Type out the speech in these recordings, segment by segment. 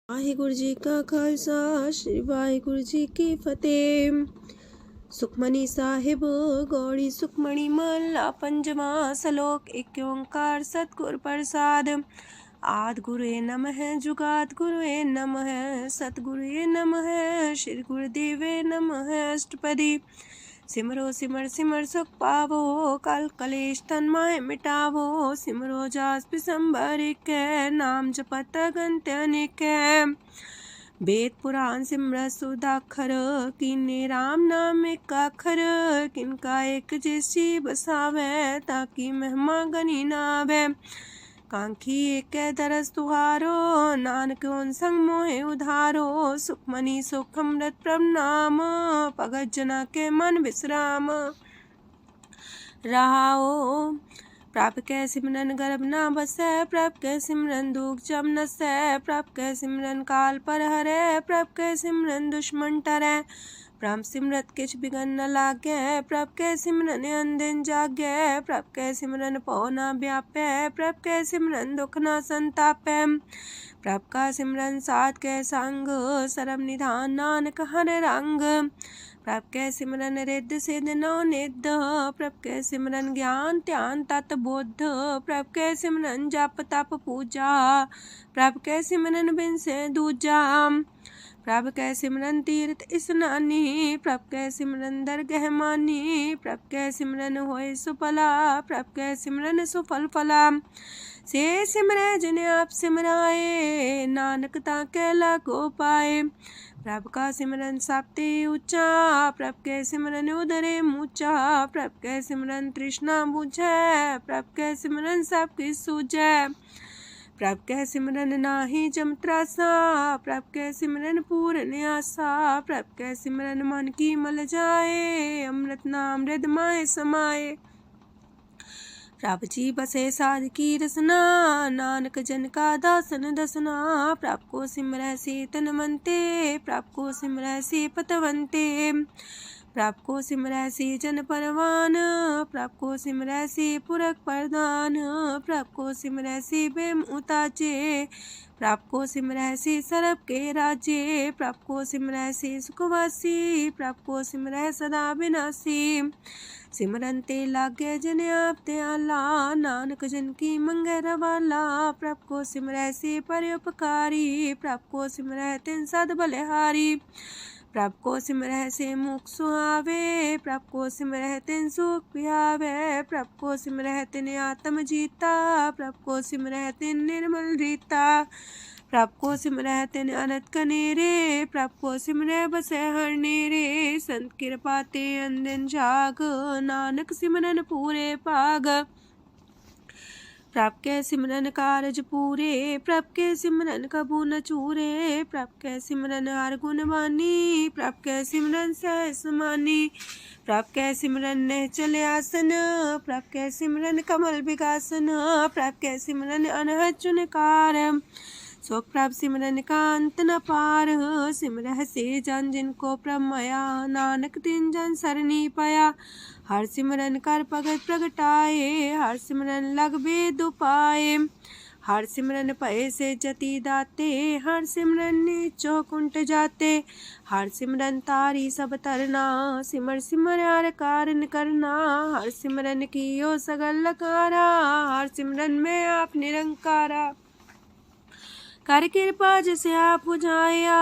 ਵਾਹਿਗੁਰੂ ਜੀ ਕਾ ਖਾਲਸਾ ਸ੍ਰੀ ਵਾਹਿਗੁਰੂ ਜੀ ਕੀ ਫਤਿਹ। ਸੁਖਮਨੀ ਸਾਹਿਬ ਗੌੜੀ ਸੁਖਮਣੀ ਮਹਲਾ ਪੰਜਵਾਂ ਸ਼ਲੋਕ। ਇੱਕ ਓੰਕਾਰ ਸਤਿਗੁਰ ਪ੍ਰਸਾਦ। ਆਦਿ ਗੁਰੁਏ ਨਮః ਜੁਗਾਦ ਗੁਰੁਏ ਨਮః ਸਤਿਗੁਰੁਏ ਨਮঃ ਸ੍ਰੀ ਗੁਰਦੇਵੇ ਨਮঃ ਅਸ਼ਟਪਦੀ। सिमरो सिमर सिमर सुख पावो कल कलेश तन माहे मिटावो। सिमरो जास पिसंबर के नाम जपत अगंत अनेक। वेद पुराण सिमरत सुदाखर कीने राम नाम एक अखर। किनका एक जैसी बसावे ताकि महिमा गनी नावे। कांखी एक दरस तुहारो नानक उन संग मोहे उधारो। सुखमनी सुख अमृत प्रणाम भगत जना के मन विश्राम। रहाओ प्रभ कै सिमरन गर्भ ना बसै। प्रभ कै सिमरन दुख जम नसै। प्रभ कै सिमरन काल पर हरै। प्रभ कै सिमरन दुश्मन टरै। प्रभ सिमरत किछ बिगन न लागै। प्रभ कै सिमरन अनदिन जागै। प्रभ कै सिमरन पौ न व्यापै। प्रभ कै सिमरन दुख न संतापै। प्रभ का सिमरन साध कै संग सरम निधान नानक हर रंग। प्रभ कै सिमरन रिद्ध सिद्ध नौ निध। प्रभ कै सिमरन ज्ञान ध्यान तत बुद्ध। प्रभ कै सिमरन जप तप पूजा। प्रभ कै सिमरन बिन से दूजा। प्रभ कै सिमरन तीर्थ स्नानी। प्रभ कै सिमरन दरगह मानी। प्रभ कै सिमरन होए सुफला। प्रभ कै सिमरन सुफल फला। से सिमरै जिन आप सिमराए नानक ताकै लागो पाए। प्रभ का सिमरन सबते ऊंचा। प्रभ कै सिमरन उदरे मूचा। प्रभ कै सिमरन तृष्णा बुझै। प्रभ कै सिमरन सब किछ सूझै। प्रभ कै सिमरन नाही जम त्रासा। प्रभ कै सिमरन पूर्ण आसा। प्रभ कै सिमरन मन की मल जाए। अमृत नाम हृदय माहे समाए। प्रभ जी बसे साध की रसना नानक जन का दासन दसना। प्रभ को सिमरै से तन मनते। प्रभ को सिमरै से पतवंते। प्रभ को सिमरै से जन परवान। प्रभ को सिमरै से पुरख प्रधान। प्रभ को सिमरै से बेम उताचे। प्रभ को सिमरै से सरब के राजे। प्रभ को सिमरै से सुखवासी। प्रभ को सिमरै सदा विनाशी। सिमरन ते लागे जिन आप दयाला नानक जन की मंगै रवाला। प्रभ को सिमरै से परोपकारी। प्रभ को सिमरै तिन सद बलिहारी। प्रभ को सिमरै से मुख सुहावे। प्रभ को सिमरै तिन सुख पिहावे। प्रभ को सिमरै तिन आत्म जीता। प्रभ को सिमरै तिन निर्मल रीता। प्रभ को सिमरै तिन अनंत कनेरे। प्रभ को सिमरै बसै हर नेरे। संत कृपा ते अनदिन जाग नानक सिमरन पूरे भाग। प्रभ कै सिमरन कारज पूरे। प्रभ कै सिमरन कबू न चूरे। प्रभ कै सिमरन हर गुण बानी। प्रभ कै सिमरन सहज समानी। प्रभ कै सिमरन निश्चल आसन। प्रभ कै सिमरन कमल विगासन। प्रभ कै सिमरन अनहद चुनकार। सो प्रभ सिमरन का अंत न पार। सिमरह से जन जिनको प्रभ माया नानक तिन जन सरनी पाया। हर सिमरन कर भगत प्रगटाए। हर सिमरन लग बेद उपाय। हर सिमरन भय से जति दाते। हर सिमरन नीचो कुंट जाते। हर सिमरन तारी सब तरना। सिमर सिमर हर कारण करना। हर सिमरन कियो सगल लकारा। हर सिमरन में आप निरंकारा। कर कृपा जिसे आप बुझाया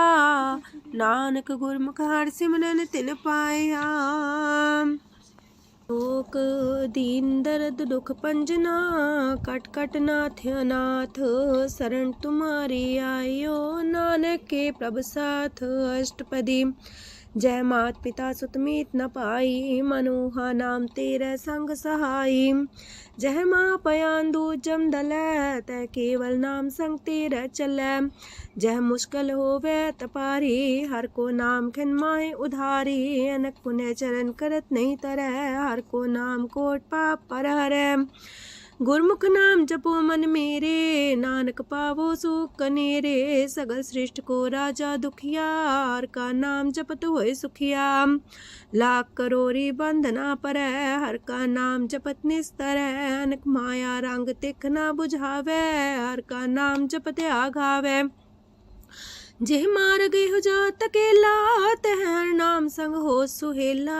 नानक गुरमुख हर सिमरन तिन पाया। लोक दीन दर्द दुख पंजना कट कट नाथ अनाथ। शरण तुम्हारी आयो नानक के प्रभ साथ। अष्टपदी। जय मात पिता सुत मीत न पाई। मनोहा नाम तेरे संग सहाई। जय माँ पयान दूज जम दलै तै केवल नाम संग तेरे चलै। जह मुश्किल होवे तपारी हर को नाम खिन माहे उधारी। अनक पुण्य चरण करत नहीं तरह हर को नाम कोट पाप पर हरै। गुरमुख नाम जपो मन मेरे नानक पावो सुख कनेरे। सगल सृष्टि को राजा दुखिया हर का नाम जपत होए सुखिया। लाख करोरी बंधना पर हर का नाम जपत निस्तर। अनक माया रंग तिख ना बुझावे हर का नाम जपत आघावे। जेह मार गए हो जा तकेला, तह हर नाम संग हो सुहेला।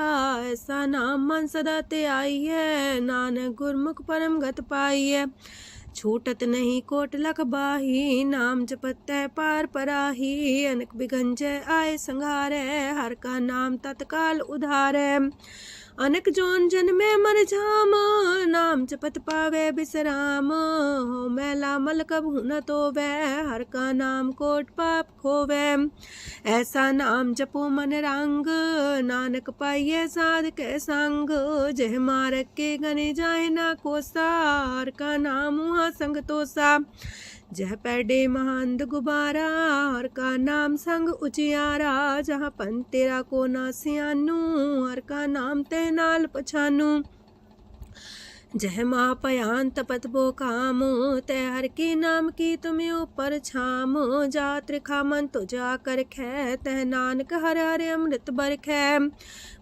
ऐसा नाम मन सदा ते आई है, नानक गुरमुख परम गत पाई है। छूटत नहीं कोट लख बाही, नाम जपत है पार पराही। अनक बिगंजय आए संघारे, हर का नाम तत्काल उधारे। अनक जोन जन में मर जाम, नाम जपत पावे बिसराम। हो मैला मल कबहु न तोवे, हर का नाम कोट पाप खोवे। ऐसा नाम जपो मन रंग, नानक पाइये साध के संग। जह मारक के गने जाए ना कोसा, हर का नाम हुआ संग तोसा। जह पैडे महांद गुबारा, हर का नाम संग उजियारा। जहाँ पन तेरा को ना सियानू, हर का नाम ते नाल पछानू। जह माँ पयान तपत बो काम, तय हर के नाम की तुम्हें ऊपर छाम। जा त्रिखा मन तो जा कर खे, तह नानक हर हर अमृत बरखै।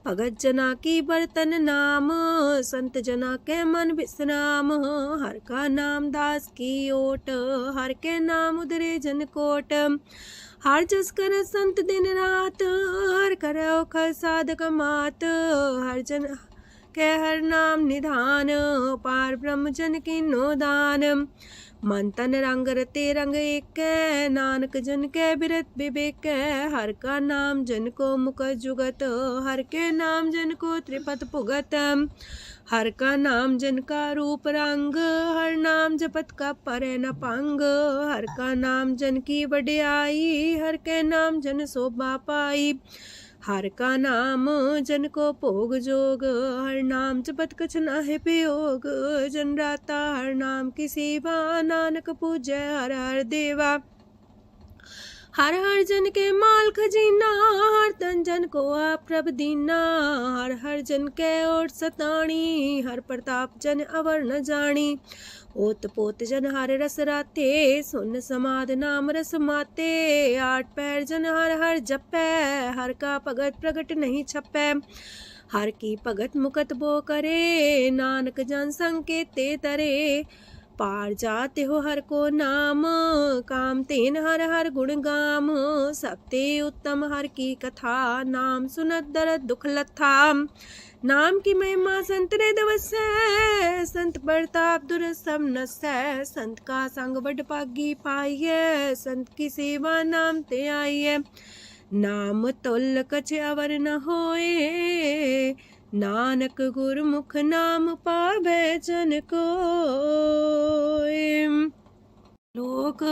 भगत जना की बर्तन नाम, संत जना के मन विश्राम। हर का नाम दास की ओट, हर के नाम उधरे जन कोट। हर जस कर संत दिन रात, हर करो खर साधक मात। हर जन के हर नाम निधान, पार ब्रह्म जन की नो दान। मन तन रंग रते रंग एक, नानक जन के बिरत विवेक। हर का नाम जन को मुख जुगत, हर के नाम जन को त्रिपत पुगत। हर का नाम जन का रूप रंग, हर नाम जपत का परे न पंग। हर का नाम जन की वड्याई, हर के नाम जन शोभा पाई। हर का नाम जन को भोग जोग, हर नाम जपत कछ नाहि प्रयोग। जन राता हर नाम की सेवा, नानक पूजै हर हर देवा। हर हर जन के माल खजीना, हर तन जन को आप प्रभ दीना। हर हर जन के ओट सताणी, हर प्रताप जन अवर न जानी। ओत पोत जन हर रस राते, सुन समाध नाम रस माते। आठ पैर जन हर हर जपै, हर का भगत प्रगट नहीं छपै। हर की भगत मुकत बो करे, नानक जन संकेते तरे। पार जाते हो हर को नाम, काम तेन हर हर गुण गाम। सबते उत्तम हर की कथा, नाम सुनत दरद दुख लथा। नाम की महिमा संत रे दवसै, संत प्रताप दुर सब नसै। संत का संग बड़ पागी पाइयै, संत की सेवा नाम ते आइयै। नाम तुल कछ अवर न होए, नानक गुरमुख नाम पावै जन कोय। लोक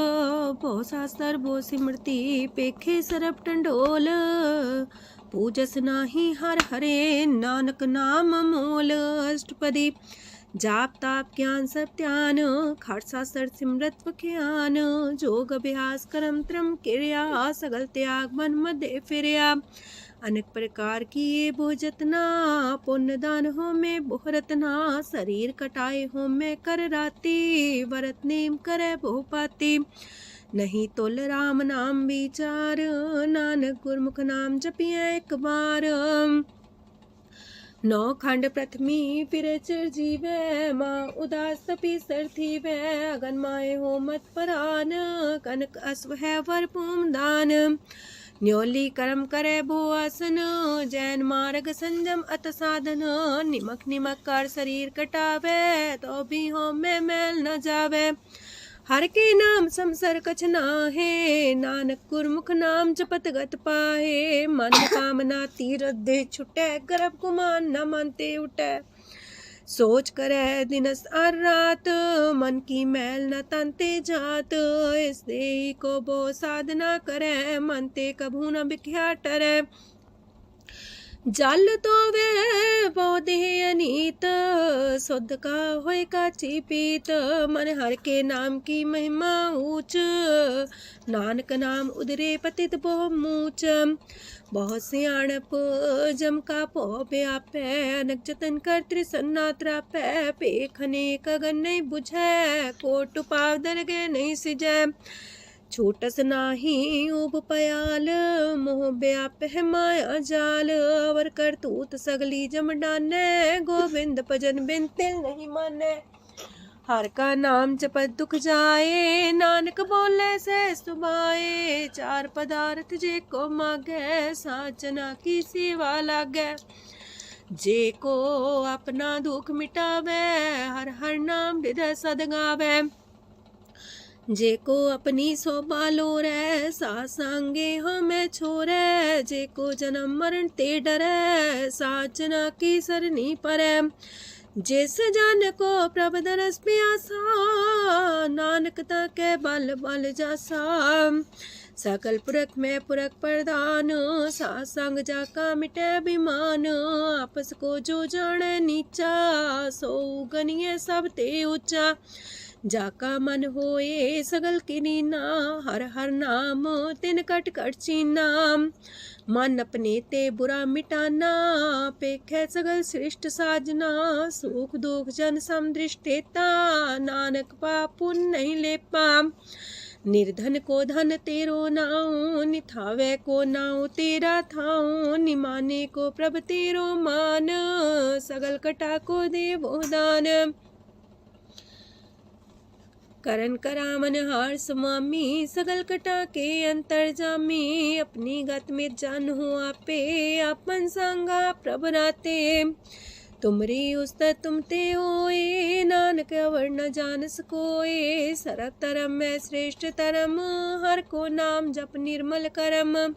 भो शास्त्र भो सिमरती, पेखे सरब टंडोल। पूजस नाही हर हरे, नानक नाम मोल। अष्टपदी जाप ताप ज्ञान सब ध्यान, खट शास्त्र सिमरत ज्ञान। जोग अभ्यास कर्म त्रम क्रिया, सगल त्याग मन मध्य फिरया। अनेक प्रकार की ये भोजतना, पुण्य दान हो में बहुरतना। शरीर कटाए हो में कर राती, वरत नेम करे बहु पाती। नहीं तुल राम नाम विचार, नानक गुरमुख नाम जपिए एक बार। नौ खंड प्रथमी फिर चिर जीवै, माँ उदास तपी सर थीवै। अगन माए हो मत परान, कनक अश्व है वर पूम दान। न्योली कर्म करे भो आसन, जैन मार्ग संजम अत साधन। निमक निमक कर शरीर कटावे, तो भी हो में मैल न जावे। हर के नाम समसर कछ नाहे, नानक गुरमुख नाम जपत गत पाहे। मन कामना तीरथ दे छुटै, गर्भ गुमान न मानते उठै। सोच करे दिनस और रात, मन की मैल न तनते जात। इस देही को बो साधना करे, मनते कभू न बिख्या टरै। जल तो वे पौधे अनीत, शुद्ध का होय काची पीत। मन हर के नाम की महिमा ऊंच, नानक नाम उदरे पतित बहु मूच। बहुत सियाणप जम का पो व्यापै, अनक जतन कर त्रिसन्ना त्रापै। पेखने कगन नहीं बुझै, कोट पाव दरगे नहीं सिजै। छूटस नाही उब पयाल, मोह व्याप है माया जाल। अवर करतूत सगली जम डानै, गोविंद भजन बिन तिल नहीं मानै। हर का नाम जपत दुख जाए, नानक बोले से सुभाए। चार पदार्थ जे को मागे, साजना की सेवा लागे। जे को अपना दुख मिटावे, हर हर नाम हृदय सद गावे। जे को अपनी शोभा लोरे, सासंगे हमें छोरे। जे को जन्म मरण ते डरे, साचना की सरनी परे। जिस जन को प्रभ दरस प्यासा, नानक ताके बल बल जासा। सकल पुरख में पुरख प्रधान, सासंग जाका मिटे अभिमान। आपस को जो जाने नीचा, सो गनिए सब ते ऊंचा। जाका मन होए सगल किरीना, हर हर नाम तिन कट कट चीना। मन अपने ते बुरा मिटाना, पेखे सगल सृष्ट साजना। सुख दुख जन समदृष्टेता, नानक पाप पुण्य नहीं लेपा। निर्धन को धन तेरो नाऊ, निथावे को नाऊ तेरा थाऊ। निमाने को प्रभ तेरो मान, सगल कटा को देवो दान। करन करामन हार समामी, सगल कटा के अंतर जामी। अपनी गत में जान हो आपे, आपन संगा प्रभ राते। तुमरी उस्ता तुम ते होए, नानक अवर न जान सकोए। सरब तरम में श्रेष्ठ तरम, हर को नाम जप निर्मल करम।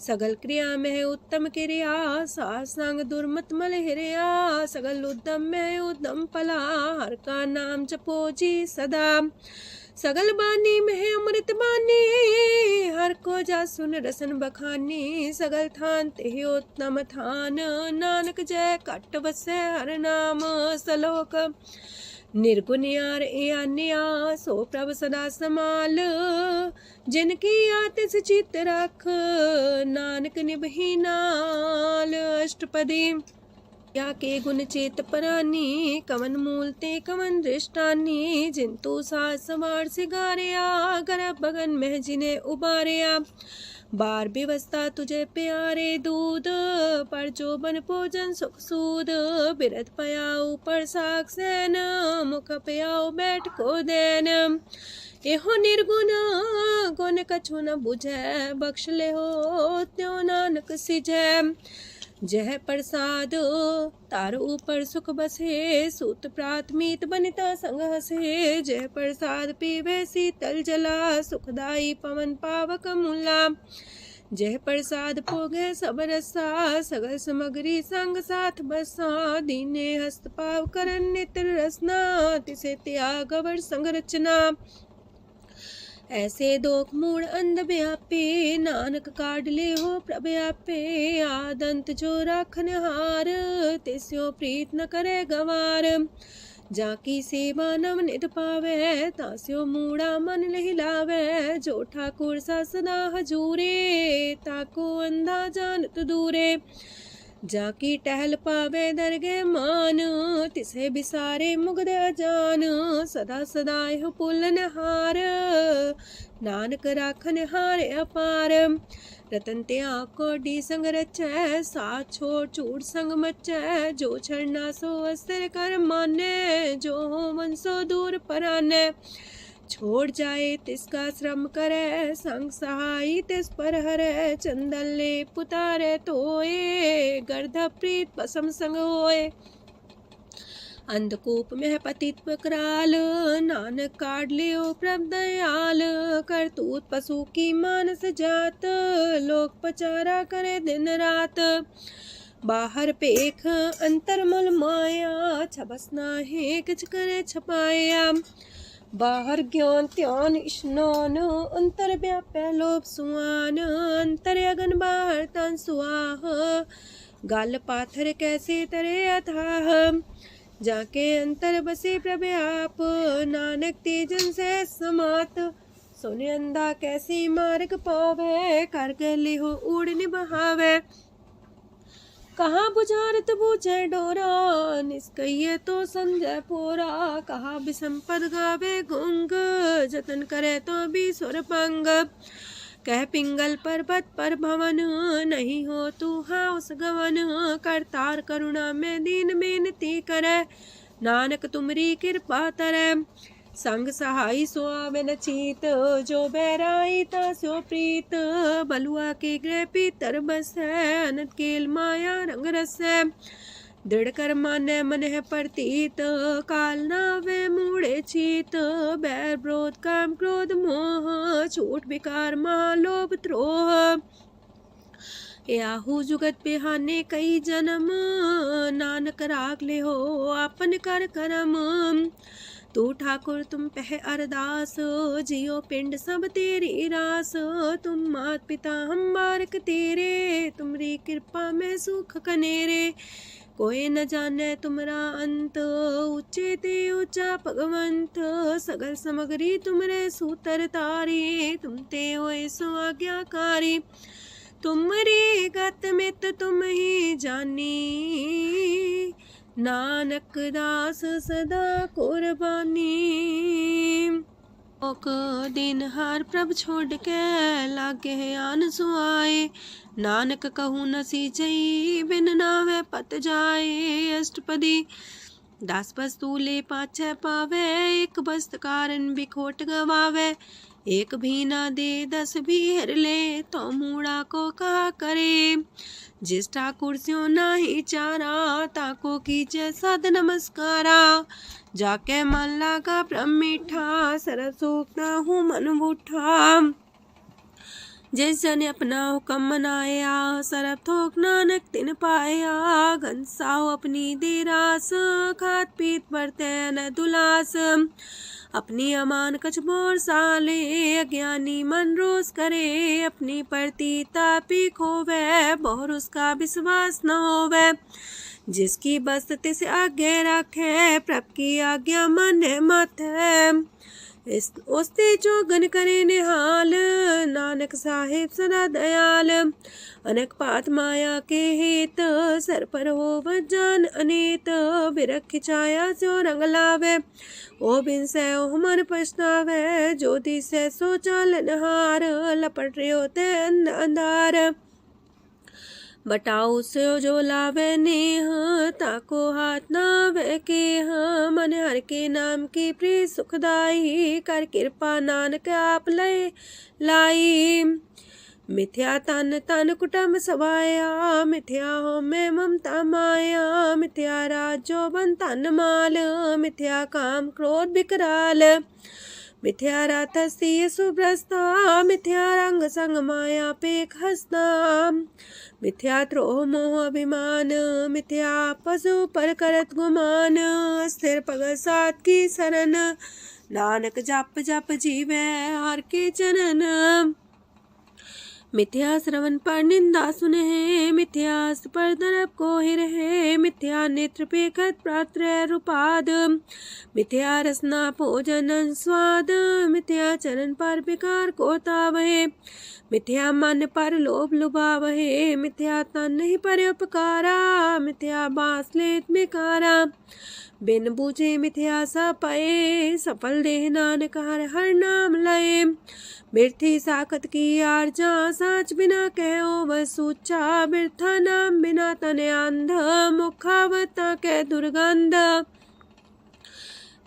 सगल क्रिया में उत्तम क्रिया, सासंग दुर्मत मल हिरिया। सगल उद्यम में उद्यम फला, हर का नाम जपो जी सदा। सगल बानी में अमृत बानी, हर को जा सुन रसन बखानी। सगल थान ते उत्तम थान, नानक जय कट बसे हर नाम सलोक। निर्गुण यार आन्या, सो प्रभ सदा समाल। जिनकी आतिस चित रख, नानक निभही नाल। अष्टपदी या के गुण चेत परानी, कवन मूल ते कवन दृष्टानी। जिंतु सास सवार सिगारिया, गर्भ बगन में जिने उबारिया। बार व्यवस्था तुझे प्यारे दूध, पर जो बन भोजन सुख सूद। बिरत पयाऊ पर साग सैन, मुख पयाऊ बैठ को देन। एहो निर्गुण गुण कछु न बुझै, बख्श ले हो त्यों नानक सिझै। जह प्रसाद तार ऊपर सुख बसे, सूत प्रात मीत बनिता संग हसे। जह प्रसाद पीवे शीतल जला, सुखदाई पवन पावक मूला। जह प्रसाद भोगे सब रसा, सगल समग्री संग साथ बसा। दीने हस्त पाव करन नित्र रसना, तिसे त्याग अवर संग रचना। ऐसे दोख मूड अंध व्यापे, नानक काढ़ ले हो प्रभ आपे। आदंत जो राखन हार, तिस्यो प्रीत न करे गवार। जाकी सेवा नव निध पावे, तास्यो मूड़ा मन लहिलावे। जो ठाकुर सा सदा हजूरे, ताको अंधा जानत दूरे। जाकी टहल पावे दरगे मान, तिसे बिसारे मुग्ध अजान। सदा सदा यह पुलन हार, नानक राखन हार अपार। रतन त्याग कोडी संग रचै, साथ छोड़ चूड़ संग मचै। जो छड़ना सो अस्थिर कर माने, जो हो मन सो दूर पराने। छोड़ जाए तिसका श्रम करे, संग सहाय तिस पर हरे। चंदन ले पुतारे तोए, गर्ध प्रीत पसम संग होए। अंधकूप में पतित कराल, नानक काढ़ लियो प्रभ दयाल। करतूत पशु की मानस जात, लोक पचारा करे दिन रात। बाहर पेख अंतर मुल माया, छबस नाहे किछ करे छपाया। बाहर ज्ञान त्यान स्नान, अंतर व्यापै लोभ सुआन। अंतर अगन बाहर तन सुआह, गल पाथर कैसे तरे अथाह। जाके अंतर बसे प्रभ आप, नानक तेजन से समात। सोने अंधा कैसे मार्ग पावे, कर गले हो उड़ निबहावे। कहाँ बुझारत बूझे डोरा, निष्कइये तो संजय पोरा। कहा बिसंपद गावे गुंग, जतन करे तो भी सुर पंग। कह पिंगल पर्वत पर भवन, नहीं हो तू हाउस गवन। करतार करुणा में दीन बेनती करे, नानक तुमरी कृपा तरੈ। संग सहाई सो आवे न चीत, जो बैराई ता सो प्रीत। बलुआ के गृह पीतर बसै, अनंत केल माया रंग रसै। दृढ़ कर मानै मन है प्रतीत, काल नावे मूढ़े चीत। बैर विरोध काम क्रोध मोह, छूट विकार महालोभ द्रोह। याहू जुगत बिहाने कई जन्म, नानक राग ले हो आपन कर करम। तू ठाकुर तुम पह अरदास, जियो पिंड सब तेरी रास। तुम मात पिता हम बारक तेरे, तुमरी कृपा में सुख कनेरे। कोई न जाने तुमरा अंत, ऊंचे ते ऊंचा भगवंत। सगल समगरी तुमरे सूतर तारी, तुम ते होए सो आज्ञाकारी। तुमरी गत मित तुम ही जानी, नानक दास सदा कुर्बानी। ओक दिन हार प्रभ छोड़ के, लागे आन सुआए। नानक कहूँ न सीचई, बिन नावे पत जाए। अष्टपदी दास बस्तु ले पाछे पावे, एक बस्त कारण बिखोट गवावे। एक भी ना दे दस भी हर ले, तो मूड़ा को कहा करे। जिस ठाकुर स्यो नाही चारा, ताको कीजे सद नमस्कारा। जाके मन लागा ब्रह्म मीठा, सरल सूख ना हूँ मन बूठा। जिस जन अपना हुक्म मनाया, सरब थोक नानक तिन पाया। घनसाओ अपनी दे रास, खात पीत बरते न दुलास। अपनी अमान कछ मोर साले, अज्ञानी मन रोस करे। अपनी परती तापी खोवे, बहुर उसका विश्वास न होवे। जिसकी बस्त तिस आगे रखे, प्रभ की आज्ञा माने माथे। उस्ते जोगन करे निहाल, नानक साहिब सदा दयाल। अनेक पात माया के हेत, सर पर हो जान अनेत। बिरख छाया सो रंग लावे, ओ बिन से ओ मन पछतावे। जो दिसे सो चालन हार, लपट रहे होते अंधार। बटाऊ से जो लावे नेह, ताको हाथ नावे के। मन हर के नाम की प्रिय सुखदाई, कर कृपा नानक आप लय लाई। मिथ्या तन तन कुटुंब सवाया, मिथ्या हो में ममता माया। मिथ्या राजो बन तन माल, मिथ्या काम क्रोध विकराल। मिथ्या रातस्ती सुभ्रस्ता, मिथ्या रंग संग माया पेख हस्ता। मिथ्या द्रोह मोह अभिमान, मिथ्या पशु पर करत गुमान। स्थिर पग सात की शरण, नानक जप जप जीवे हर के चरण। मिथ्या श्रवण पर निंदा सुने, मिथ्या पर दरब को ही रहे। मिथ्या नेत्र पेखत प्रात्र रूपाद, मिथ्या रसना भोजन स्वाद। मिथ्या चरण पर विकार को तावहे, मिथ्या मन पर लोभ लुभावहे। मिथ्या तन ही पर उपकारा, मिथ्या बास लेत मिकारा। बिन बूझे मिथ्या सा पाए, सफल देह नानक हर हर नाम लय। बिरथी साखत की आरजा, साच बिना कहो वह सूचा। बिरथा नाम बिना तन अंध, मुखावता के दुर्गंध।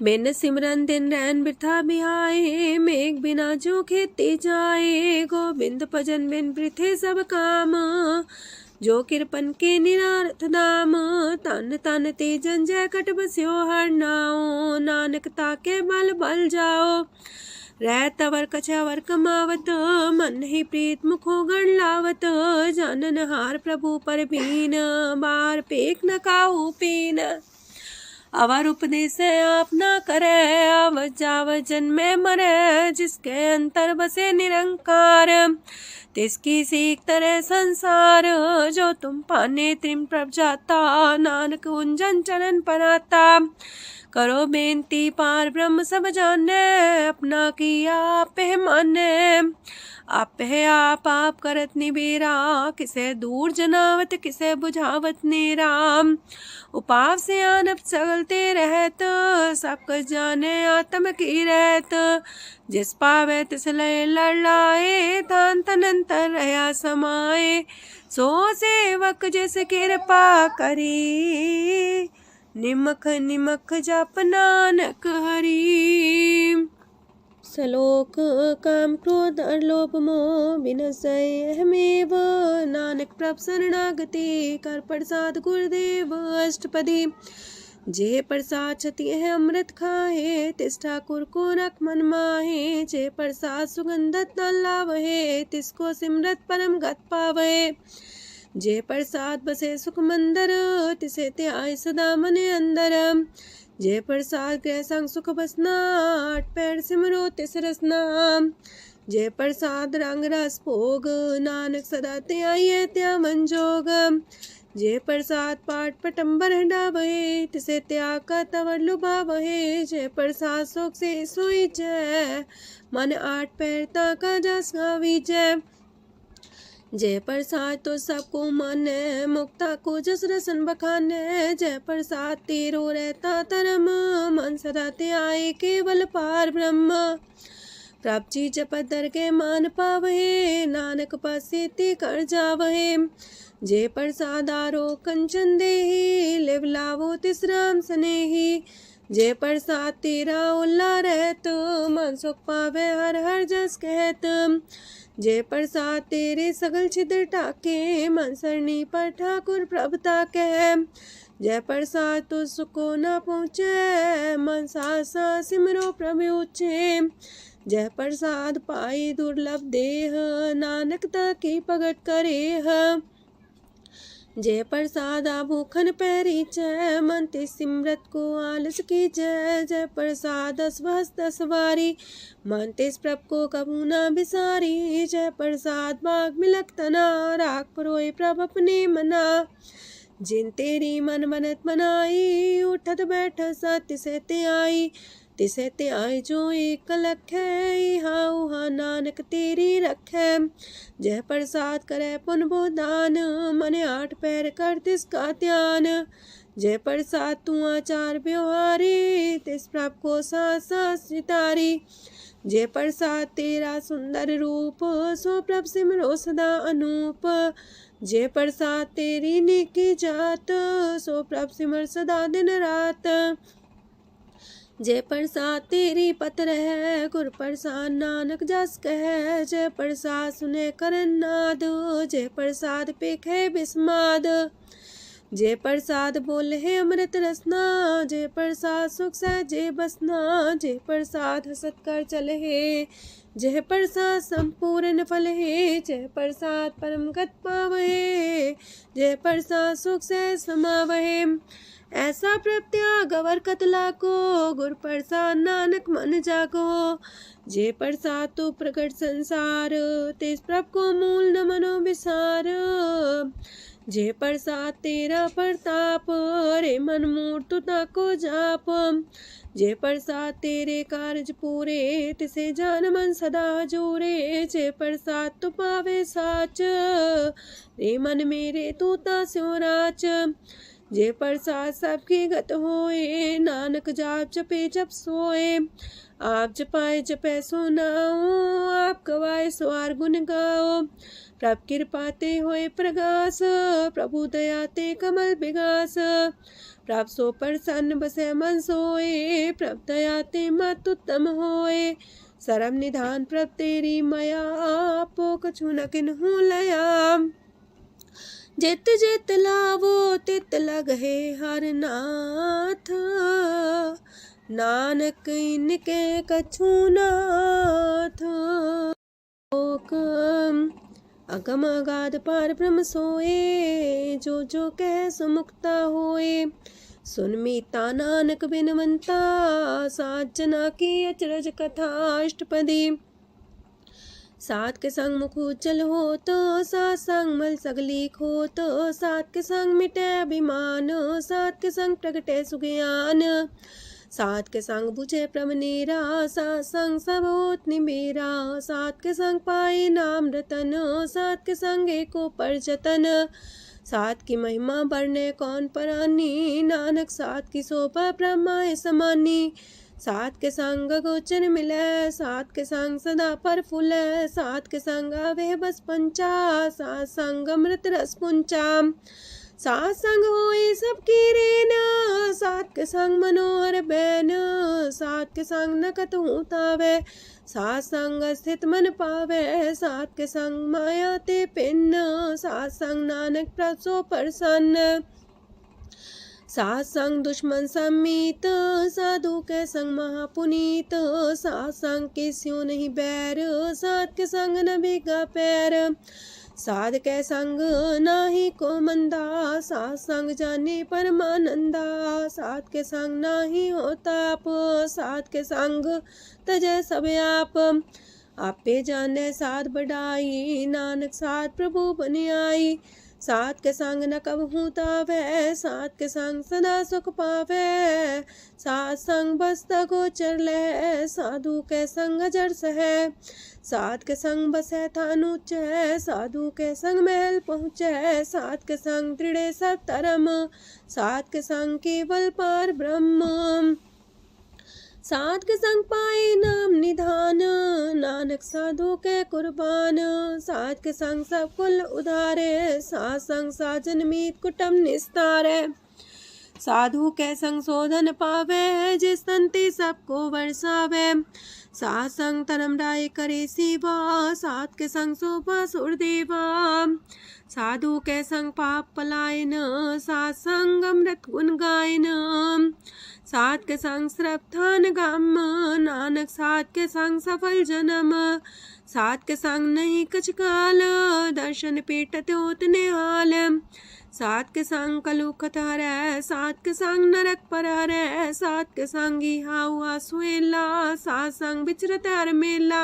बिन सिमरन दिन रैन बिरथा बिहाए, मेघ बिना जो खेती जाए। गोविंद भजन बिन वृथे सब काम, जो कृपन के निरारथ नाम। तन तन ते जंजय कट बस्यो हर नाओ, नानक ताके बल बल जाओ। रह तवर कछवर कमावत, मन ही प्रीत मुखो गण लावत। जानन हार प्रभु पर बीन, बार पेख न काहू पीन। अवर उपदेश आप न करे, आवत जावत जन्मे मरे। जिसके अंतर बसे निरंकार, तिसकी सीख तरह संसार। जो तुम पाने त्रिम प्रभ जाता, नानक उंजन चरण पर आता। करो बेनती पार ब्रह्म सब जाने, अपना किया आप है माने। आप है आप करत निबेरा, किसे दूर जनावत किसे बुझावत नेरा। उपाव से आनप चलते रहत, सब कुछ जाने आत्म की रहत। जिस पावे तिस लय लड़ लाए, तान तनंतर रहा समाए। सो सेवक जिस कृपा करी, निमख निमख जप नानक हरि। सलोक काम क्रोध लोभ मोह विनशय अहमेव, नानक प्रभ शरणागति कर प्रसाद गुरुदेव अष्टपदी। जे प्रसाद छति है अमृत खाहे, तिस ठाकुर को रख मन माहे। जे प्रसाद सुगंधत न लावहे, तिसको सिमरत परम गत पावहे। जे प्रसाद बसे सुख मंदर, तिसे त्याय सदा मने अंदर। जे प्रसाद गृह संग सुख बसना, आठ पैर सिमरो तिस रसना। जे प्रसाद रंग रस भोग, नानक सदा त्याये त्या मन जोग। जे प्रसाद पाठ पटम्बर डाबहे, तिसे त्याग का तवर लुभावहे। जे प्रसाद शोक से सोई जय, मन आठ पैर ताका जस गावी जय। जय प्रसाद तो सबको माने, मुक्ता को जस रसन बखाने। जय प्रसाद तेरो रहता धर्म, मन सदा त्याए केवल पार ब्रह्म। प्रभ जी जपत दर के मान पावहे, नानक पासे ते कर जावहे। जे प्रसाद आरो कंचन देहि, लिव लावो तिस राम स्नेही। जे प्रसाद तेरा उल्ला रहत, मन सुख पावे हर हर जस कहत। जे प्रसाद तेरे सगल छिद्र टाके, मन सरनी पर ठाकुर प्रभ ताके। जय प्रसाद तो सुको न पहुँचे, मन सा सिमरो प्रभु ऊँचे। जय प्रसाद पाई दुर्लभ देह, नानक ताकी प्रगट करे। जय प्रसाद भूखन पैरी जय, मन ते सिमरत को आलस की जय। जय प्रसाद असवस्त सवारी, मन तेस प्रभ को कबू न बिसारी। जय प्रसाद बाग मिलक तना, राख परोए प्रभ अपने मना। जिन तेरी मन मनत मनाई, उठत बैठत सत्य से ते आई। तिसे ते आई जो एक लख है, हाँ उहाँ नानक तेरी रखै। जय प्रसाद करे पुन बोदान, मने आठ पैर कर तिसका ध्यान। जय प्रसाद तू आचार व्यवहारी, तिस प्रभ को सास सितारी। जय प्रसाद तेरा सुंदर रूप, सो प्रभ सिमरो सदा अनूप। जय प्रसाद तेरी नेकी जात, सो प्रभ सिमर सदा दिन रात। जय प्रसाद तेरी पत्र है, गुर प्रसाद नानक जस कह। जय प्रसाद सुने करन नाद, जय प्रसाद पेखे बिस्माद। जय प्रसाद बोले है अमृत रसना, जय प्रसाद सुख सहजे बसना। जय प्रसाद हसत कर चले है, जय प्रसाद संपूर्ण फल है। जय प्रसाद परम गत पावहे, जय प्रसाद सुख से समावहे। ऐसा प्रत्याग अवर कतला को, गुर प्रसाद नानक मन जागो। जे प्रसाद तो प्रकट संसार, तेज प्रभ को मूल न मनो विसार। जे प्रसाद तेरा प्रताप, रे मन मूर्त ताको जाप। जे प्रसाद तेरे कारज पूरे, तिसे जान मन सदा जोरे। जे प्रसाद तू पावे साच, रे मन मेरे तू ता स्यो राच। जे प्रसाद सबकी गत होए, नानक जाप जपे जप सोए। आप जपाए जपै सो नाओ, आप गवाए सो आर गुण गाओ। प्रभ कृपा ते होए प्रगास, प्रभु दया ते कमल विगास। प्रभ सो प्रसन्न बसे मन सोए, प्रभ दया ते मत उत्तम होए। सरम निधान प्रभ तेरी मया, आपो कछु न किन्हु लया। जित जित लावो तित लगहे हर नाथ, नानक इनके कछु नाथ। अगम अगाध पार ब्रह्म सोए, जो जो कह सो मुक्ता होए। सुन मीता नानक बिनवंता, सात जना की अचरज कथा अष्टपदी। सात के संग मुख उज्जल हो तो, सात संग मल सगली खो तो। सात के संग मिटे अभिमान, सात के संग प्रगटे सुज्ञान। सात के संग बुझे प्रमनेरा, सात संग सब होत निमेरा। सात के संग पाए नाम रतन, सात के संग एको पर जतन। सात की महिमा बढ़ने कौन परानी, नानक सात की शोभा ब्रह्मा समानी। सात के संग गोचर मिले, सात के संग सदा पर फूले। सात के संग आवे बस पंचा, सात संग अमृत रस पुंचा। सात संग होए सबकी रेन, सात के संग मनोहर बैन, सात के संग न कतहु तावै, सात संग स्थित मन पावै, सात के संग माया ते पिन्न, सात संग नानक प्रसो प्रसन्न, सात संग दुश्मन समीत, साधु के संग महापुनीत, सात संग किस्यों नहीं बैर, सात के संग न भीगा पैर, साध के संग नाही को मंदा, सात संग जाने परमानंदा, सात के संग नाही हो ताप, सात के संग तजै सब आपे जाने साध बढ़ाई, नानक साध प्रभु बन आई, सात के संग न कबहू तावै, सात के संग सदा सुख पावै, सात संग बसता गोचर लहै, साधु के संग अजर सहै, सात के संग बसै थान ऊंचै, साधु के संग महल पहुँचै, सात के संग दृढ़ सब धर्म, सात के संग केवल पार ब्रह्म, सात के संग पाए नाम निधान, नानक साधु के कुर्बान, सात के संग सब कुल उधारे, सात संग साजन मीत कुटुम निस्तारे, साधु के संग शोधन पावे, जिस तंती सबको बरसावे, सात संग धर्म राय करे सेवा, सात के संग शोभा सुरदेवा, साधु के संग पाप पलायन, सात संग अमृत गुण गायन, सात के संग श्रद्धान गम, नानक सात के संग सफल जन्म, सात के संग नहीं कछ काल, दर्शन पीटत होत निहाल, सात के संग कलुखत हरै, सात के संग नरक पर हरै, सात के संग इहा हुआ सुएला, सात संग विचरत हर मेला,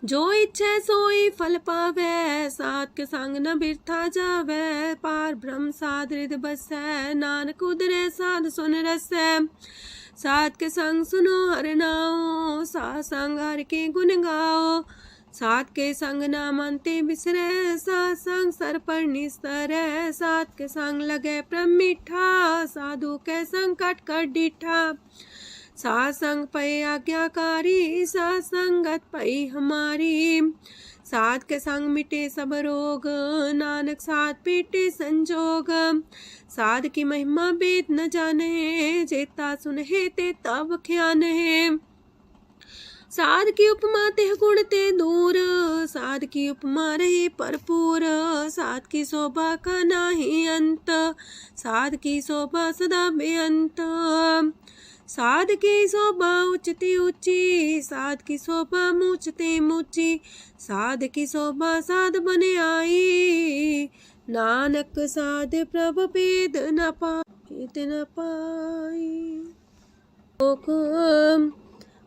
जो इच्छे सोई फल पावै, सात के संग न बिरथा जावै, पार ब्रह्म साध हृदय बसै, नानक उदरै साध सुन रसै, सात के संग सुनो हर नाओ, सात संग हर के गुण गाओ, सात के संग ना मानते बिसरै, सात संग सर पर निस्तरै, सात के संग लगे प्रेम मीठा, साधु के संग कट कर डीठा, सात संग पै आज्ञाकारी, सात संगत पै हमारी, सात के संग मिटे सब रोग, नानक सात पीटे संजोग, साध की महिमा वेद न जाने, जेता सुनहे ते तब ख्यान है, साध की उपमा ते गुण ते दूर, साध की उपमा रही भरपूर, साध की शोभा का नाही अंत, साध की शोभा सदा बेअंत, साध की शोभा उच्चती ऊंची, साध की शोभा मूचते मूची, साध की शोभा साध बने आई, नानक साध प्रभ भेद न पाई,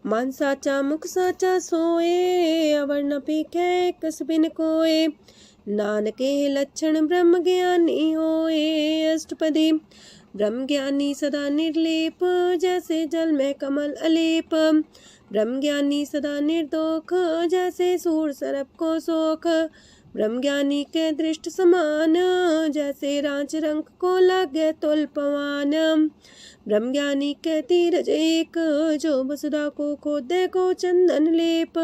मन साचा मुख साचा सोए, अवर न पीखे कस बिन कोए, नानके लक्षण ब्रह्म ज्ञानी होए, अष्टपदी ब्रह्म ज्ञानी सदा निर्लेप, जैसे जल में कमल अलेप, ब्रह्म ज्ञानी सदा निर्दोख, जैसे सूर सर्प को सोख, ब्रह्म ज्ञानी के दृष्ट समान, जैसे रांच रंग को लागे तुल पवान, ब्रह्म ज्ञानी के तीरज एक, जो वसुधा को खोदे को चंदन लेप,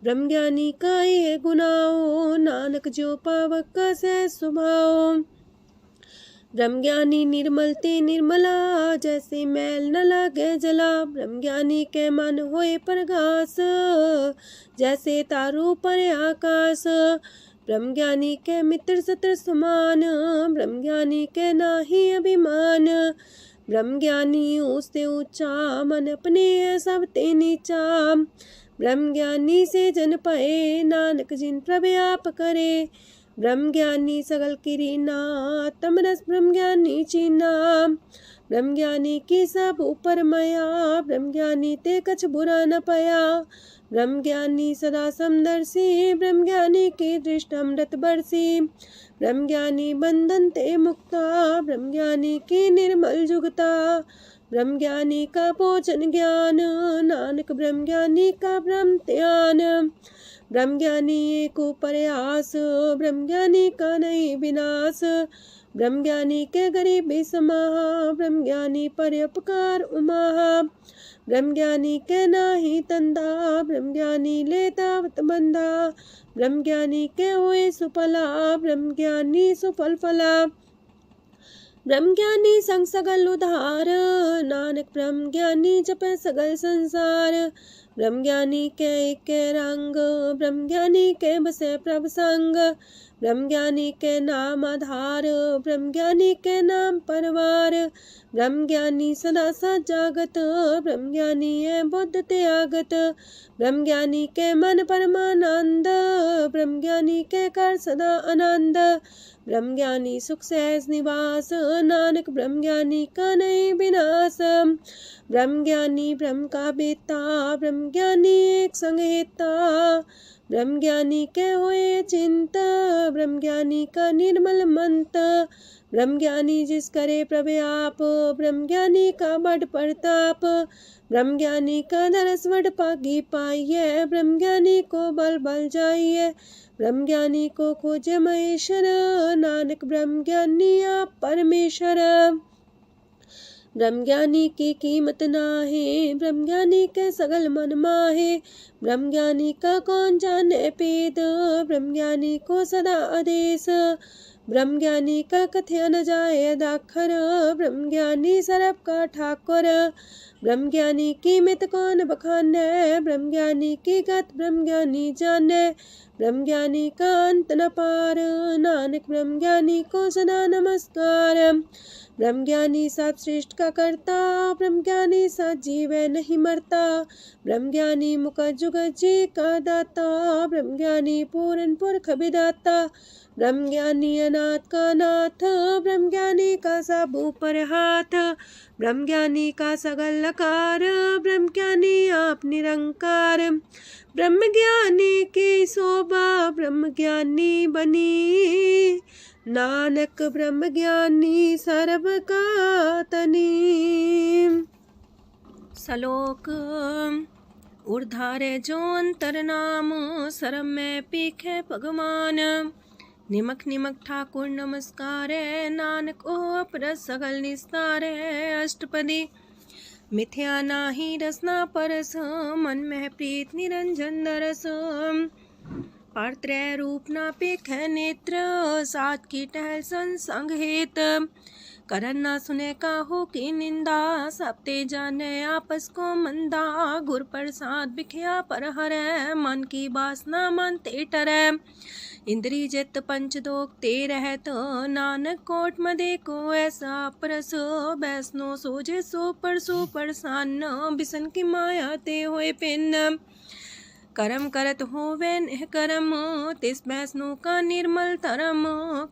ब्रह्म ज्ञानी का ये गुनाओ, नानक जो पावक का सह स्वभाव, ब्रह्म ज्ञानी निर्मल ते निर्मला, जैसे मैल न लागे जला, ब्रह्म ज्ञानी के मन होए प्रगास, जैसे तारू पर आकाश, ब्रह्म ज्ञानी के मित्र सत्र समान, ब्रह्म ज्ञानी के नाही अभिमान, ब्रह्म ज्ञानी ऊंचते ऊंचा, मन अपने सब ते नीचा, ब्रह्म ज्ञानी से जन पाए, नानक जिन प्रभु आप करे, ब्रह्म ज्ञानी सगल किरीना, तमरस ब्रह्म ज्ञानी चीना, ब्रह्म ज्ञानी की सब ऊपर मया, ब्रह्म ज्ञानी ते कछ बुरा न पया, ब्रह्म ज्ञानी सदा समदर्शी, ब्रह्म ज्ञानी की दृष्ट अमृत बरसी, ब्रह्म ज्ञानी बंधन ते मुक्ता, ब्रह्म ज्ञानी की निर्मल जुगता, ब्रह्म ज्ञानी का भोजन ज्ञान, नानक ब्रह्म ज्ञानी का ब्रह्म ध्यान, ब्रह्म ज्ञानी एक प्रयास, ब्रह्म ज्ञानी का नहीं विनाश, ब्रह्म ज्ञानी के गरीबी समाहा, ब्रह्म ज्ञानी पर उपकार उमाहा, ब्रह्म ज्ञानी के नाही तंदा, ब्रह्म ज्ञानी लेतावत बंधा, ब्रह्म ज्ञानी के हुए सुफला, ब्रह्म ज्ञानी सुफल फला। ब्रह्म ज्ञानी संग सगल उधार, नानक ब्रह्म ज्ञानी जपे सगल संसार। ब्रह्म ज्ञानी के एक रंग, ब्रह्म ज्ञानी के बसे प्रभ संग, ब्रह्म ज्ञानी के नाम आधार, ब्रह्म ज्ञानी के नाम परवार। ब्रह्म ज्ञानी सदा सजागत, ब्रह्म ज्ञानी है बुद्ध त्यागत, ब्रह्म ज्ञानी के मन परमानंद, ब्रह्म ज्ञानी के कर सदा आनंद। ब्रह्म ज्ञानी सुख सहज निवास, नानक ब्रह्म ज्ञानी का नहीं विनाश। ब्रह्म ज्ञानी ब्रह्म का बेता, ब्रह्म ज्ञानी एक संग हेता, ब्रह्म ज्ञानी के हुए चिंता, ब्रह्म ज्ञानी का निर्मल मंत। ब्रह्म ज्ञानी जिस करे प्रभु ब्रह्म ज्ञानी का बड़ प्रताप, ब्रह्म ज्ञानी का दरस वड पागी पाइये, ब्रह्म ज्ञानी को बल बल जाइए, ब्रह्म ज्ञानी को खोजे महेश्वर, नानक ब्रह्म ज्ञानी आप परमेश्वर। ब्रह्म ज्ञानी की कीमत नाहे, ब्रह्म ज्ञानी के सगल मन माहे, ब्रह्म ज्ञानी का कौन जाने पेद, ब्रह्म ज्ञानी को सदा आदेश, ब्रह्म ज्ञानी का कथ्य न जाए दाखर, ब्रह्म ज्ञानी सरब का ठाकुर। ब्रह्म ज्ञानी की मित कौन बखाने, ब्रह्म ज्ञानी की गत ब्रह्म ज्ञानी जाने, ब्रह्म ज्ञानी का अंत न पार, नानक ब्रह्म ज्ञानी को सदा नमस्कार। ब्रह्म ज्ञानी सब सृष्टि का करता, ब्रह्म ज्ञानी सजीव नहीं मरता, ब्रह्म ज्ञानी मुख जुग जी का दाता, ब्रह्म ज्ञानी पूरन पुरख विदाता, ब्रह्म ज्ञानी अनाथ का नाथ, ब्रह्म ज्ञानी का सब ऊपर हाथ, ब्रह्म ज्ञानी का सगल लकार, ब्रह्म ज्ञानी आप निरंकार। ब्रह्म ज्ञानी की शोभा ब्रह्म ज्ञानी बनी, नानक ब्रह्म ज्ञानी सर्व का तनी। श्लोक उर्धारे जो अंतर नाम, सरम में पीखे भगवान, निमक निमक ठाकुर नमस्कार, नानक ओ अपर सगल निस्तार। अष्टपदी मिथ्या नाही रसना परस, मन में प्रीत निरंजन दरस, पात्रय रूप ना पेख नेत्र, सात की टहल संसंग हेत, करन ना सुने काहू की निंदा, सब ते जाने आपस को मंदा, गुर प्रसाद बिखया पर हरै, मन की वासना मन ते टरै, इंद्री जित पंच दोग ते रहत, नानक कोट मदे को ऐसा परस, बैसनो सोजे सो परसान, बिसन की माया ते होए पिन, करम करत होवे निह करम, तिस बैसनो का निर्मल तरम,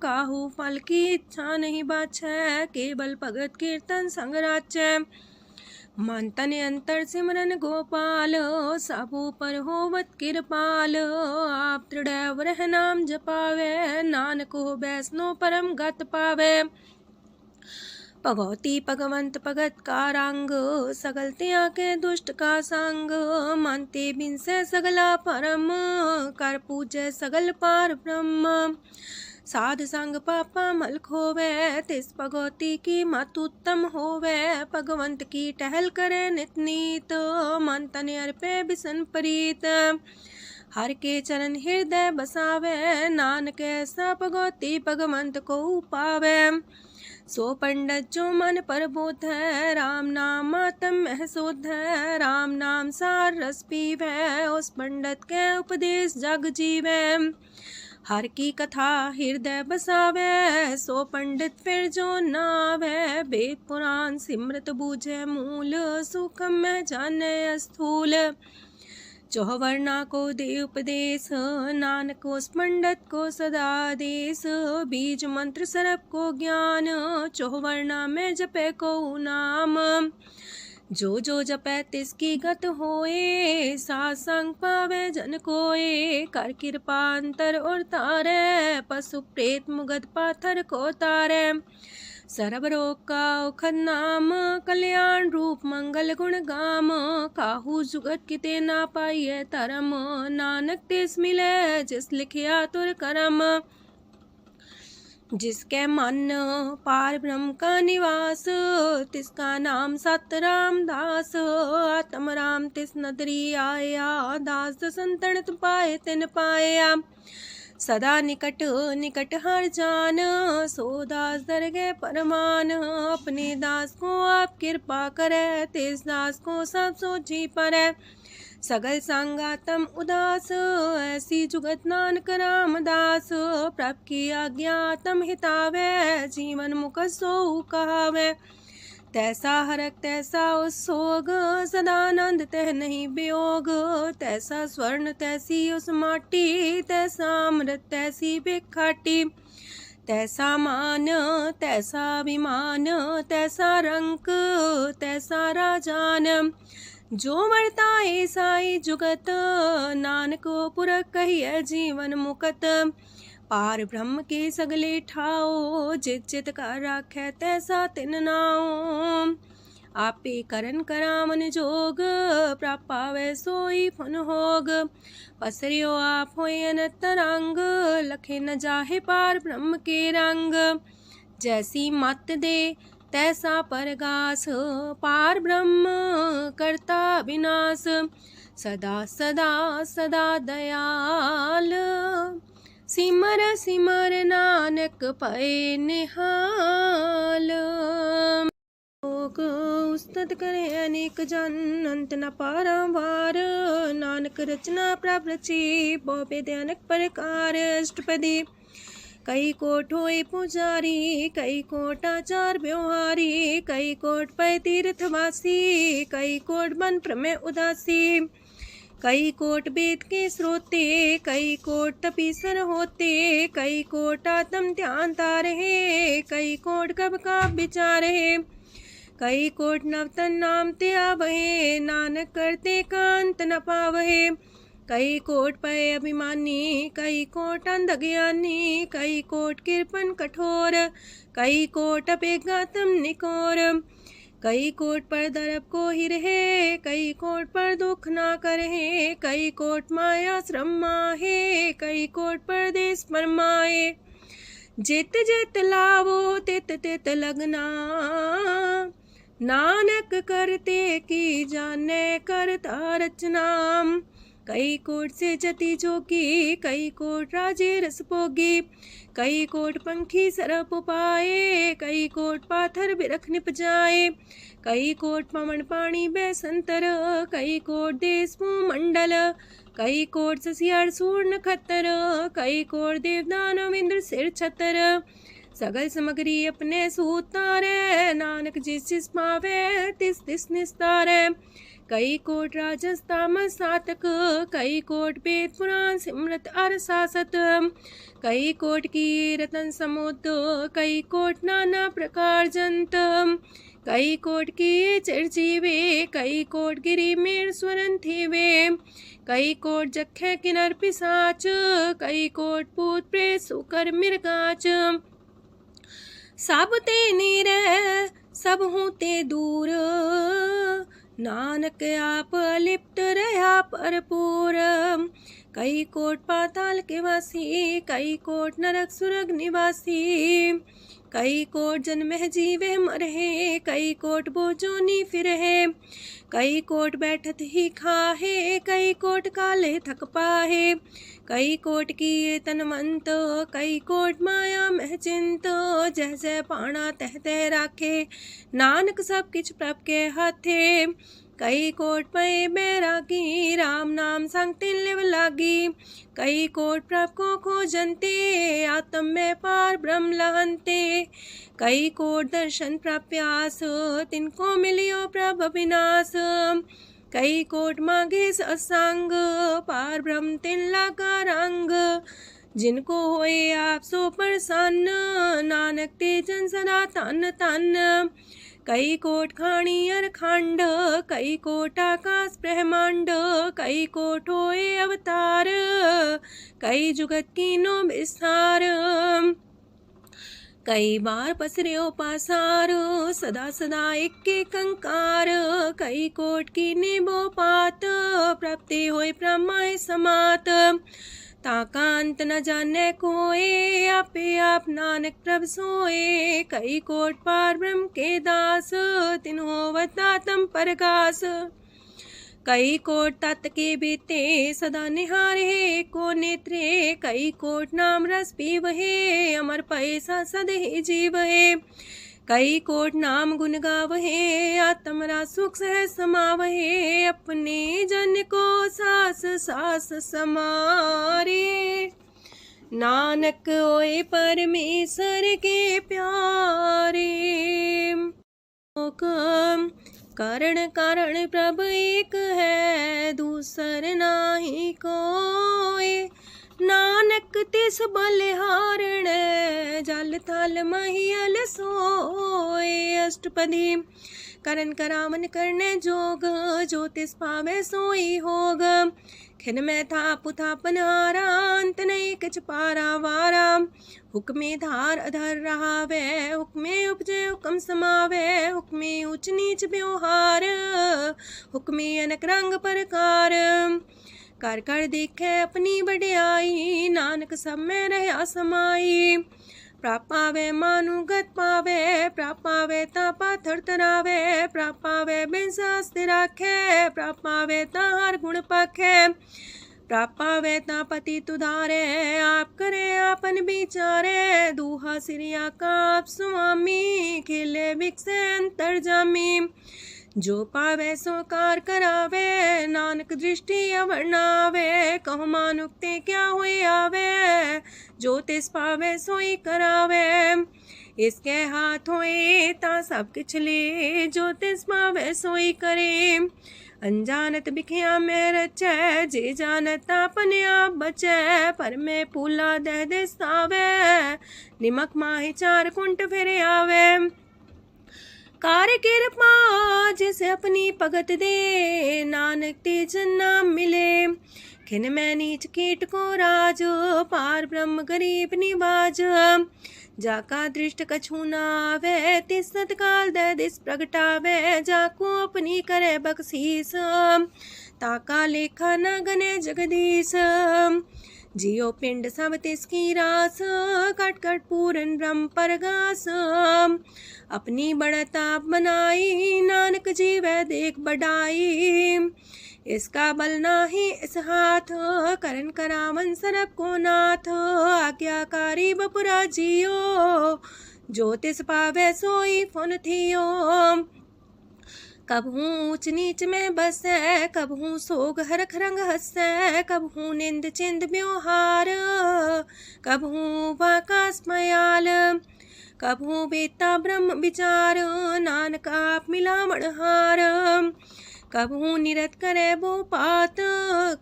काहू फल की इच्छा नहीं बाछै, केवल भगत कीर्तन संग राचै, मन तन अंतर सिमरन गोपाल, सबू पर होवत कृपाल, आप दृढ़ रह नाम जपावे, नानक हो बैसनो परम गत पावे, भगवती भगवंत भगत का रंग, सगल त्याग के दुष्ट का संग, मानते बिन से सगला परम, कर पूजे सगल पार ब्रह्म, साध संग पापा मल खोवे, तिस भगवती की मत उत्तम होवे, भगवंत की टहल करे नित नीत, मन तन अर्पे बिसन प्रीत, हर के चरण हृदय बसावे, नानक ऐसा भगवती भगवंत को पावे, सो पंडित जो मन पर बोध है, राम नाम आत्म में शोध है, राम नाम सार रस पीवे, उस पंडित के उपदेश जग जीवे, हर की कथा हृदय बसावे, सो पंडित फिर जो नावे, वेद पुराण सिमृत बूझे मूल, सुखम में जाने स्थूल, चौवर्णा को दे उपदेश, नानक उस पंडित को सदा देश, बीज मंत्र सरप को ज्ञान, चौवर्णा में जपे को नाम, जो जो जपे तिसकी गत होए, सासंग पावे जन कोए, कर कृपा अंतर और तारे, पशु प्रेत मुगध पाथर को तारे, सर्व रोग का औखद नाम, कल्याण रूप मंगल गुण गाम, काहू जुगत किते ना पाइये तरम, नानक तिस मिले जिस लिखिया तुर करम, जिसके मन पार ब्रह्म का निवास, तिसका नाम सत रामदास। आत्म राम तिस नदरी आया, दास संतन पाए तिन पाया। सदा निकट निकट हर जान, सो दास दरगे परमान। अपने दास को आप कृपा करे, तिस दास को सब सोची परै। सगल संगातम उदास, ऐसी जुगत नानक रामदास। प्रभ की आज्ञा तम हितावे, जीवन मुख सो कहावे। तैसा हरक तैसा उत्सोग, सदानंद तह नहीं वियोग। तैसा स्वर्ण तैसी उस माटी, तैसा अमृत तैसी भिखाटी। तैसा मान तैसा अभिमान, तैसा रंक तैसा राजान। जो वर्ताए साई जुगत, नानक पुरख कहिए जीवन मुकत। पार ब्रह्म के सगले ठाओ, जित चित कर राखै तैसा तिन नाओ। आपे करन करामन जोग, प्राप पावै सोई फन होग। पसरियो आप होय अनंत रंग, लखे न जाहे पार ब्रह्म के रंग। जैसी मत दे तैसा परगास, पार ब्रह्म करता विनाश। सदा सदा सदा दयाल, सिमर सिमर नानक पए निहाल। लोक उस्तत करे अनेक जन, अंत न पारंवार। नानक रचना प्रभ रची, बहु अनेक प्रकार। अष्टपदी कई कोट होए पुजारी, कई कोट आचार व्यवहारी। कई कोट पै तीर्थवासी, कई कोट बन प्रमेय उदासी। कई कोट वेद के श्रोते, कई कोट तपीसर होते। कई कोट आत्म ध्यान तारे, कई कोट कब का विचारे। कई कोट नवतन नाम ते आवहे, नानक करते कांत न पावहे। कई कोट पय अभिमानी, कई कोट अंधज्ञानी। कई कोट कृपन कठोर, कई कोट अपेगातम निकोर। कई कोट पर दरब को ही रहे, कई कोट पर दुख ना करहे। कई कोट माया श्रम माहे, कई कोट परदेश परमाए। जित जित लावो तित तित लगना, नानक करते की जाने करता रचना। कई कोट से जति जोगी, कई कोट राजे रस भोगी। कई कोट पंखी सरप पाए, कई कोट पाथर बिरख निप जाए। कई कोट पवन पानी बैसंतर, कई कोट देश मंडल। कई कोट ससियार सूर नखत्तर, कई कोट देवदानव इंद्र सिर छतर। सगल समग्री अपने सूतारे, नानक जिस जिस पावे तिस तिस निस्तारे। कई कोट राजस तामस सातक, कई कोट वेद पुराण सिमरत अर सासत। कई कोट की रतन समुद्र, कई कोट नाना प्रकार जंत। कई कोट की चिरजीवे, कई कोट गिरी मेर स्वरन थीवे। कई कोट जखे किनर पिसाच, कई कोट पूत प्रेत सुकर मिर्गाच। सब ते नीर सब हूँ ते दूर, नानक आप लिप्त रहा भरपूर। कई कोट पाताल के वासी, कई कोट नरक सुरग निवासी। कई कोट जन्म जीवे मरहे, कई कोट बोजोनी फिरहे। कई कोट बैठत ही खाहे, कई कोट काले थक पाहे। कई कोट किए तनवंत, कई कोट माया मह चिंत। जह जह पाणा तह तह राखे, नानक सब किछ प्रभ के हाथे। कई कोट पए बैरागी, राम नाम संग तिन लिव लागी। कई कोट प्रभ को खोजंते, आत्म में पार ब्रह्म लहंते। कई कोट दर्शन प्रप्यास, तिनको मिलियो प्रभ अविनाश। कई कोट मांगे सत्संग, पार ब्रह्म तिन लागा रंग। जिनको होए आप सो प्रसन्न, नानक ते जन सदा तन तन। कई कोट खाणी अर खंड, कई कोट आकाश ब्रह्मांड। कई कोट होए अवतार, कई जुगत कीनो विस्तार। कई बार पसर्यो पासार, सदा सदा एक कंकार। कई कोट की निबो पात, प्राप्ति होए प्रमाय समात। ताका अंत न जाने कोय, आपे आप नानक प्रभ सोए। कई कोट पार ब्रह्म के दास, तिन होवता तम परगास। कई कोट तत् के बीते, सदा निहारे को नेत्रे। कई कोट नाम रस पीवहे, अमर पैसा सदहि जीवहे। कई कोट नाम गुण गावहे, आत्मरा सुख सह समावहे। अपने जन को सास सास समारे, नानक होए परमेश्वर के प्यारे। कारण कारण प्रभ एक है, दूसर नाही कोय। नानक तिस बलिहारण, जल थल महियल सोए। अष्टपदी करन करावन करने जोग, जो तिस पावे सोई होग। खिन में था पुथापन हारा, अंत नहीं किछ पारा वारा। हुक्मे धार अधर रहावे, हुक्मे उपजे हुक्म समावे। हुक्मे ऊंच नीच व्यवहार, हुक्मे अनक रंग प्रकार। कर कर देखे अपनी बड़ियाई, नानक सब में रहा समाई। प्रापावे मानुगत पावे, प्रापावे ता पाथर तरावे। प्रापावे बिन शास्त्र राखे, प्रापावे ता हर गुण पाखे। प्रापावे ता पति तुधारे, आप करे आपन विचारे। दूहा सिरिया का आप स्वामी, खिले बिकसे अंतर जामी। जो पावे सो कार करावे, नानक दृष्टि अवर्णावे। कहो मानुक्ते क्या हुए आवे, जो तिस पावे सोई करावे। इसके हाथ होए ता सब किछ ले, जो तिस पावे सोई करे। अनजानत बिखिया में रचै, जे जानत अपने आप बचै। पर में पूला दे दिसावे, निमक माही चार कुंट फिर आवे। कार कृपा जिसे अपनी भगत दे, नानक तेज नाम मिले। खिन में नीच कीट को राज, पार ब्रह्म गरीब निवाज। जाका दृष्ट कछु न आवे, तिस सतकाल दे दिस प्रगटावे। जाको अपनी करे बख्शीस, ताका लेखा न गने जगदीश। जियो पिंड सब तिसकी रास, कट कट पूरन ब्रह्म परगास। अपनी बढ़त आप बनाई, नानक जीवै देख बढ़ाई। इसका बल नाही इस हाथ, करन करावन सरब को नाथ। आज्ञाकारी बपुरा जियो, जो तिस पावे सोई फुन थियो। कबहू ऊंच नीच में बसै, कबहू सोग हरख रंग हंसै। कबहू निंद चिंद व्यवहार, कबहू वाकास मयाल। कबहू बेता ब्रह्म विचार, नानक आप मिलावण हार। कबहू निरत करे वो पात,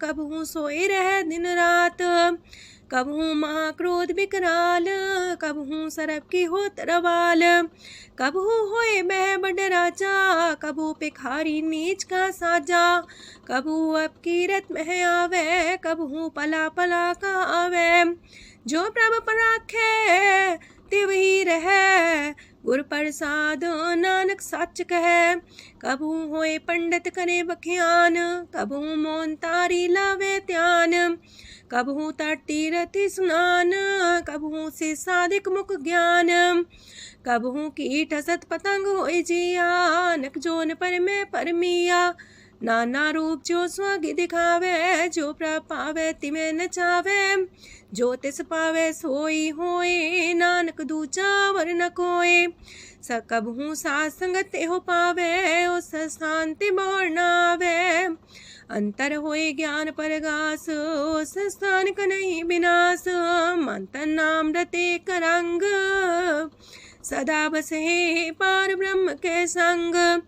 कबहू सोए रह दिन रात। कबहू महाक्रोध विकराल, कबहू सरब की हो तरवाल। कबहू होए बह बड़ राजा, कबहू भिखारी नीच का साजा। कबहू अब कीरत में आवे, कबहू पला पला का आवे। जो प्रभ पर राखे तिव ही रहे, गुर प्रसाद नानक सच कहे। कबहू होए पंडित करे बख्यान, कबहू मौन तारी लावे ध्यान। कबहू तट तीरथि स्नान, कबहू से साधिक मुख ज्ञान। कबहू कीट हसत पतंग होए जिया, नक जोन पर में परमिया। नाना रूप जो स्वागी दिखावे, जो प्रभ पावे तिमें नचावे। जो तिस पावे सोई होए, नानक दूजा वर न कोय। सकबहू साध संगत हो पावे, उस शांति मोर नावे। अंतर होए ज्ञान परगास, उस स्थान का नहीं विनाश। मंतन नाम रते करंग, सदा बसे पार ब्रह्म के संग।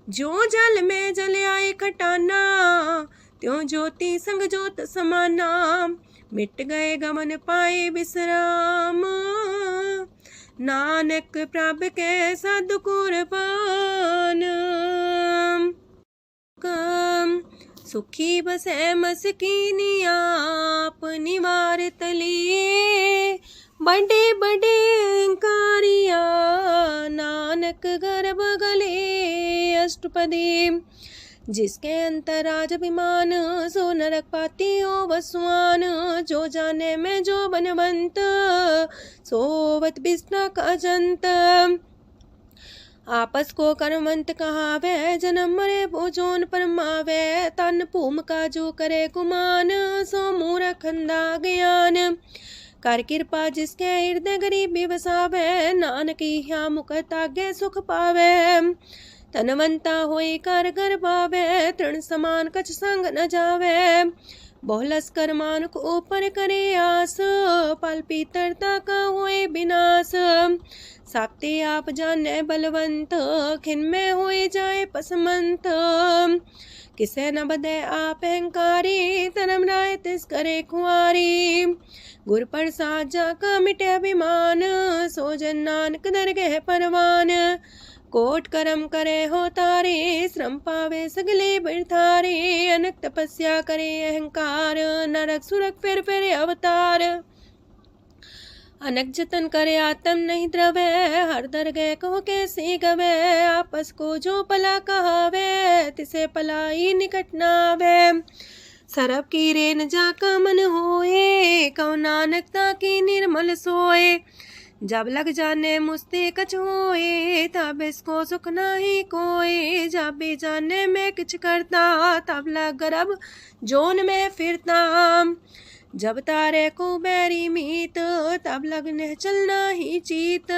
जो जल में जल आए खटाना, त्यों ज्योति संग ज्योत समाना। मिट गए गमन पाए विश्राम, नानक प्रभ के साधु कुर्बान। सुखी बसे मस्कीनी आप निवार तली। बड़े बड़े कारिया नानक गर्भ गले। अष्टपदी जिसके अंतराज अभिमान, सो नरक पाती हो वसुआन। जो जाने में जो बनवंत, सोवत बिस्ना का जंत। आपस को कर्मवंत कहावे, जन्म मरे भोजोन परमावे। तन भूम का जो करे गुमान, सो मूर्ख अंधा ज्ञान। कर कृपा जिसके हृदय गरीबी बसावे, नानक यहाँ मुख तागे सुख पावे। तनवंता होई कर घर पावे, तृण समान कछ संग न जावे। बहुलस कर मानुक ऊपर करे आस, पल पीतरता का होए विनाश। साप्ते आप जाने बलवंत, खिन में होए जाए पसमंत। किसे न बदे आप अहंकारी, धर्म राय तिस करे खुआरी। गुर प्रसाद जाका मिटे अभिमान, सो जन नानक दरगह परवान। कोट करम करे हो तारे, श्रम पावे सगले बिरथारे। अनक तपस्या करे अहंकार, नरक सुरक फिर अवतार। अनक जतन करे आत्म नहीं द्रवे, हर दरगह को कैसे गवे। आपस को जो पला कहावे, तिसे पलाई निकट नावे। सरब की रेन जाका मन होए, कौ नानकता की निर्मल सोए। जब लग जाने मुस्ते कछ होए, तब इसको सुख नाही कोई। जब भी जाने में किछ करता, तब लग गर्भ जोन में फिरता। जब तारे को बैरी मीत, तब लगने चलना ही चीत।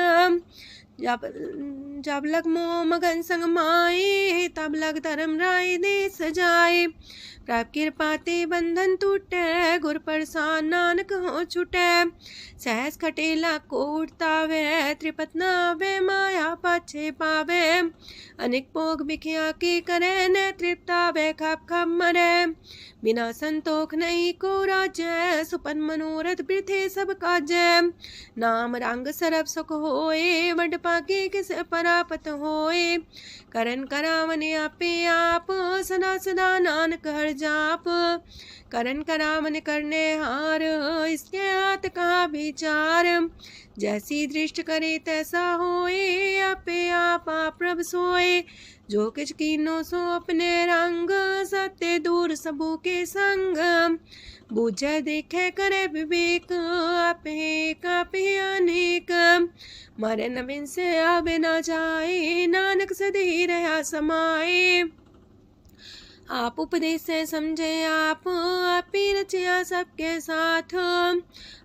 जब लग मोह मगन संग माए, तब लग धर्म राय दे सजाए। प्रभ कृपा ते बंधन टूटे, गुर प्रसाद नानक हो छूटे। सहस खटेला को उठतावे, त्रिपत नावे माया पाछे पावे। अनेक भोग बिखिया की करे, न तृप्तावे खप खप मरे। बिना संतोख नहीं को राजय, सुपन मनोरथ वृथे सब काजय। नाम रंग सरब सुख होए, वड पाके किस परापत होए। करन करावन आपे आप, सदा सदा नानक हर जाप। करन करावन करने हार, इसके हाथ का विचार। जैसी दृष्ट करे तैसा होए, आपे आप प्रभ सोए। जो किछ कीनो सो अपने रंग, सत्य दूर सबू के संग। बूझे देखे करे विवेक, आपे अनेक। मरे न बिन से आवे न जाए, नानक सदी रहा समाए। आप उपदेश से समझे आप ही रचिया सबके साथ।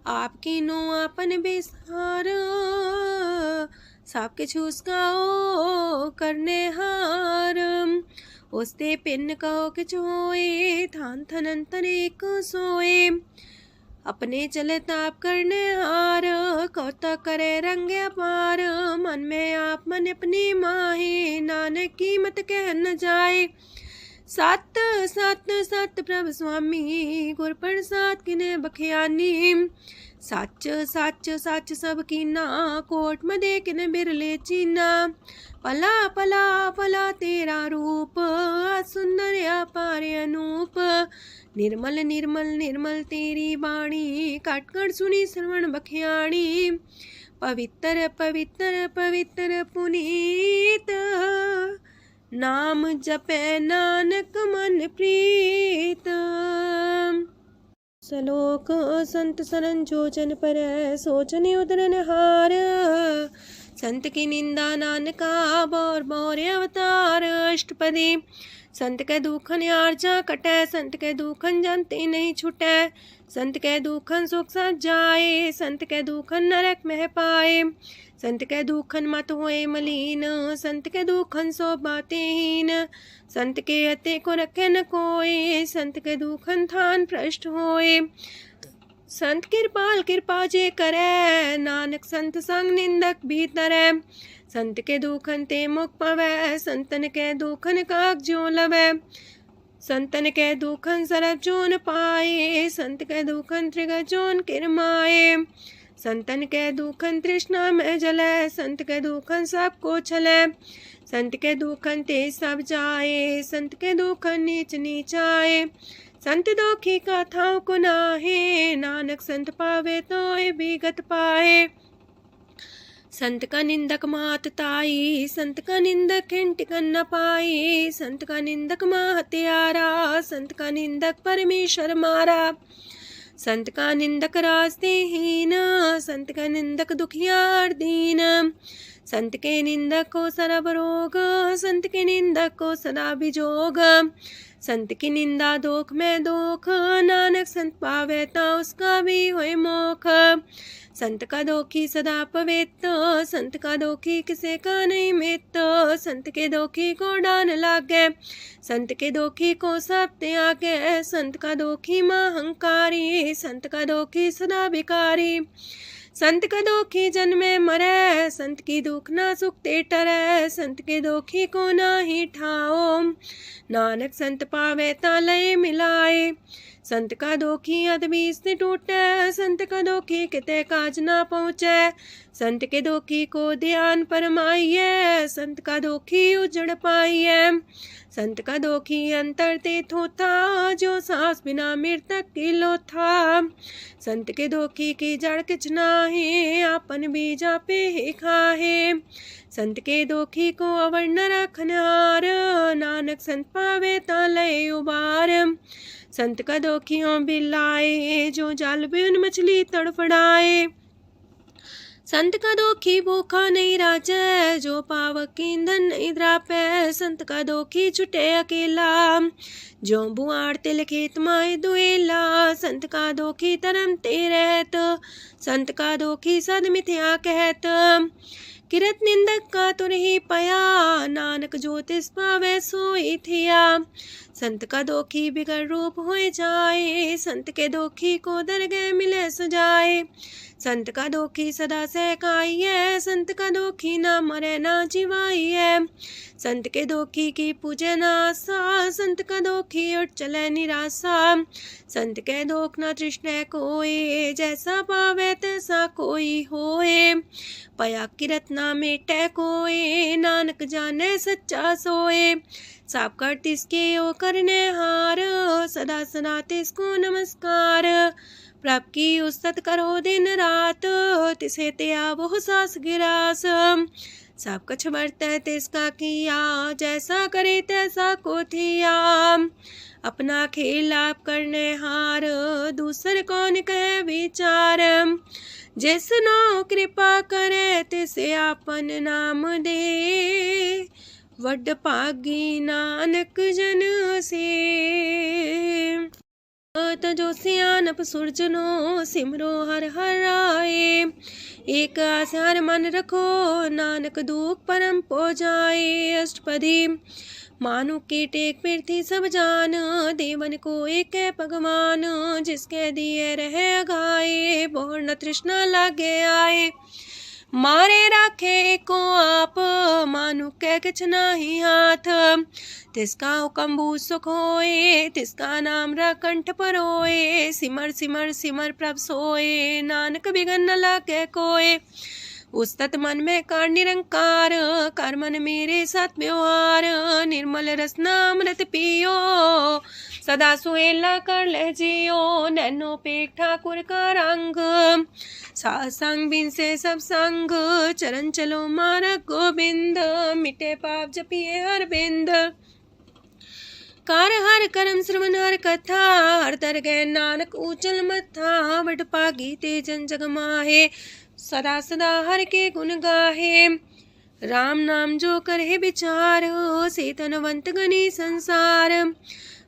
आपकी नो अपन बेसार, सब किछ उसका ओ करने हार। उसते पिन कहो किछ होए, थान थन अंतर एक सोए। अपने चले ताप करने हार, कौतक करे रंग अपार। मन में आप मन अपनी माहे, नानक की मत कह न जाए। सत सत सत प्रभ स्वामी, गुर प्रसाद किने बखियानी। सच सच सच सब कीना, कोट मदे किने बिरले चीना। पला पला पला तेरा रूप, सुंदर अपार अनूप। निर्मल निर्मल निर्मल तेरी बाणी, काटकर सुनी श्रवण बखियाणी। पवित्र पवित्र पवित्र पुनीत, नाम जपे नानक मन प्रीत। सलोक संत सरन जोजन पर, सोचने उदरन हार। संत की निंदा नानका, बौर बौर अवतार। अष्टपदी संत के दुखन आर्जा कटे, संत के दुखन जानते नहीं छुटे। संत के दुखन सुख सज जाए, संत के दुखन नरक में पाए। संत के दुखन मत होए मलीन, संत के दुखन सो बातें हीन। संत के अते को रखे न कोई, संत के दुखन थान भ्रष्ट होए। संत कृपाल कृपा जे करे, नानक संत संग निंदक भीतरै। संत के दुखन ते मुख पवै, संतन के दुखन काग जो लवै। संतन के दुखन सरब जोन पाए, संत के दुखन त्रिगत जोन किरमाए। संतन के दुखन तृष्णा में जले, संत के दुखन सबको छले। संत के दुखन ते सब जाए, संत के दुखन नीच नीचाए। संत दोखी कथाओं को नाहे, नानक संत पावे तो विगत पाए। संत का निंदक मात ताई, संत का निंदक खिंट कर न पाई। संत का निंदक माँ हत्यारा, संत का निंदक परमेश्वर मारा। संत का निंदक रास्तेहीन, संत का निंदक दुखियार दीन। संत के निंदक को सरब रोग, संत के निंदक को सदा बिजोग। संत की निंदा दोख में दोख, नानक संत पावे ता उसका भी होए मोख। संत का दोखी सदा पवित्र, संत का दोखी किसे का नहीं मित। संत के दोखी को डान लागे, संत के दोखी को सब त्यागे। संत का दोखी महांकारी, संत का दोखी सदा भिकारी। संत का दोखी जन्मे मरे, संत की दुख ना सुख ते टरे। संत के दोखी को ना ही ठाओ, नानक संत पावे ता लय मिलाए। संत का दोखी अदबीस से टूटे, संत का दोखी किते काज ना पहुँचे। संत के दोखी को ध्यान परमाइए, संत का दोखी उजड़ पाइए। संत का दोखी अंतर ते थोथा, जो सांस बिना मृतक की लोथा। संत के दोखी की जड़ किच नाहे, आपन बीजा पे ही खाहे। संत के दोखी को अवर न रखनहार, नानक संत पावे ता लय उबार। संत का दोखियों बिलाए, जो जाल बिन मछली तड़फड़ाए। संत का दोखी भूखा नहीं राजे, जो पावक ईंधन नहीं द्रापे। संत का दोखी छुटे अकेला, जो बुआड़ तिल खेत माए दुएला। संत का दोखी तरम ते रहत, संत का दोखी सद मिथ्या कहत। किरत निंदक का तुर ही पया, नानक जो तिस पावे सोई थिया। संत का दोखी बिगड़ रूप होए जाए, संत के दोखी को दरगह मिले सजाए। संत का दोखी सदा सहकाइए, संत का दोखी ना मरे ना जिवाइए। संत के दोखी की पूजे ना आशा, संत का दोखी उठ चले निराशा। संत के दोख ना तृष्णा कोई, जैसा पावे तैसा कोई होए। पया किरत ना मेटे कोई, नानक जाने सच्चा सोए। साप कर तिसके ओ करने हार, सदा सदा तिसको नमस्कार। प्रभ की उस्तत करो दिन रात, तिसे त्या वो सास गिरास। सब कुछ बरते तिसका किया, जैसा करे तैसा को थिया। अपना खेल आप करने हार, दूसर कौन कहे विचार। जिसनो कृपा करे तिसे आपन नाम दे, वड पागी नानक जन से। तजो सियानप सुरजनो, सिमरो हर हर आए। एक आसार मन रखो, नानक दुख परम पो जाए। अष्टपदी मानु के टेक पृथ्वी सब जान, देवन को एक है भगवान। जिसके दिए रहे अघाए, बोर न तृष्णा लागे आए। मारे राखे को आप, मानु के किछ नाही हाथ। तिसका हुक्म सुख होए, तिसका नाम रकंठ पर होए। सिमर सिमर सिमर प्रभ सोए, नानक बिघन न लागे कोय। उस्तत मन में कर निरंकार, कर मन मेरे साथ व्यवहार। निर्मल रसना अमृत पियो, सदा सुहेला कर ले जियो। नैनो पेट ठाकुर का रंग, सासंग बिन से सब संग। चरण चलो मारक गोविंद, मिटे पाप जपिए हर बिंद। कार हर करम श्रवण हर कथा, हर तर गए नानक ऊचल मथा। वड पागी ते जन जग माहे, सदा सदा हर के गुण गाहे। राम नाम जो करे विचार, से तनवंत गनी संसार।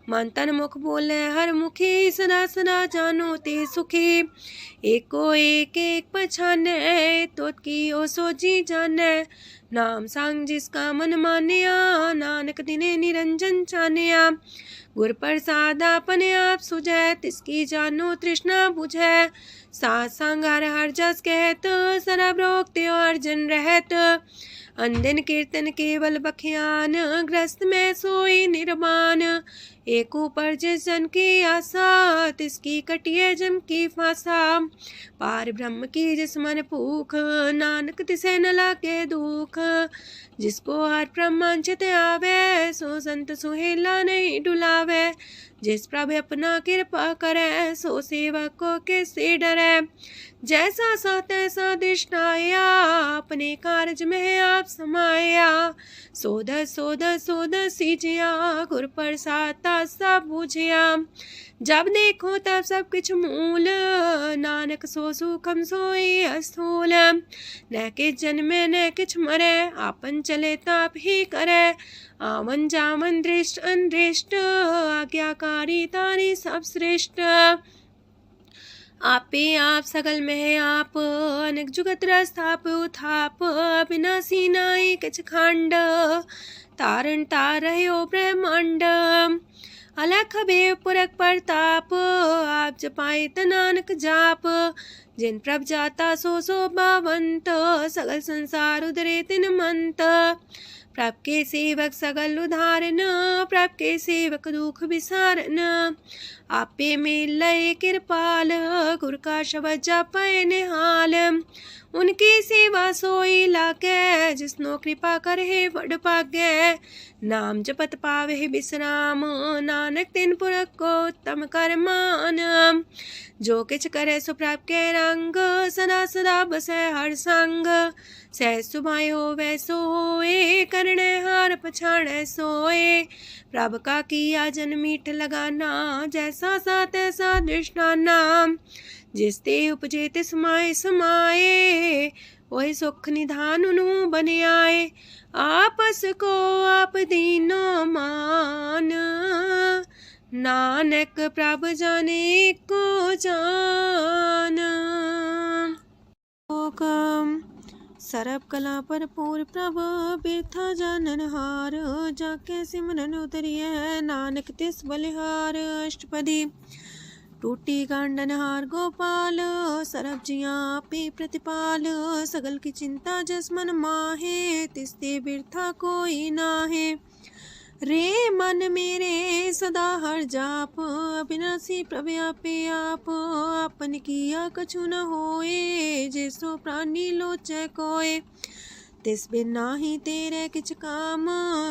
मन तन मुख बोले हर मुखी, सदा सदा जानो ते सुखी। एको एक एक पछाने, तोत की ओ सोजी जाने। नाम सांग जिसका मन मानिया, नानक दिने निरंजन चानिया। गुर प्रसाद अपने आप सुझै, तिसकी जानो तृष्णा बुझै। सात संग हर हर जस कहत, सरब रोग त्यो अर्जन रहत। अंदिन कीर्तन केवल बख्यान, ग्रस्त में सोई निर्माण। एक ऊपर जिस जन की आशा, तिसकी कटिए जम की फांसा। पार ब्रह्म की जिस मन भूख, नानक तिसे न लागे दुख। जिसको हर ब्रह्मांचित आवे, सो संत सुहेला नहीं डुलावे। जिस प्रभु अपना कृपा करे, सो सेवक को किससे डरे। जैसा सा तैसा दृष्टाया, अपने कार्य में आप समाया। सोध सोध सोध सीजिया, गुर प्रसाद सब बूझिया। जब देखो तब सब कुछ मूल, नानक सो सुखम सोई अस्थूल। न किछ जन्मे न किछ मरे, आपन चले ताप ही करे। आवन जावन दृष्ट अनदृष्ट, आज्ञाकारी तारी सब श्रेष्ठ। आपे आप सकल में आप, अनेक जुगत रस्थाप उथाप। अविनाशी नाई किछ खंड, तारण तार रह्यो ब्रह्मांड। अलख बेव पुरख प्रताप, आप जपाए नानक जाप। जिन प्रभ जाता सो शोभावंत, सगल संसार उधरे तिन मंत। प्रभ के सेवक सगल उधारन, प्रभ के सेवक दुख विसारन। आपे में लय कृपाल, गुर का शब्द जपै निहाल। उनकी सेवा सोई लागे, जिसनो कृपा करे बड़ पागे। नाम जपत पावे विश्राम, नानक तिन पुरख को उत्तम कर मान। जो किछ करे सो प्रभ के रंग, सदा सदा बसै हर संग। सहज सुभाए हो वैसो होए, करणे हार पछाड़े सोए। प्रभ का किया जन मीठ लगाना, जैसा सा तैसा दृष्टाना। जिस ते उपजे तिस समाए समाए, वही सुख निधान उनु बन आए। आपस को आप दीनो मान, नानक प्रभ जाने को जान। सरब कला भरपूर प्रभ, बिरथा जानन हार। जाके सिमरन उतरिए, नानक तिस बलिहार। अष्टपदी। टूटी गांडन हार गोपाल, सरब जिया पे प्रतिपाल। सगल की चिंता जस मन माहे, तिसते बिरथा कोई नाहे। रे मन मेरे सदा हर जाप, अविनाशी प्रभु आपे आप। आपन किया कछु न होए, जैसो प्राणी लोचै कोय। तिस बिन नाही तेरे किछ काम,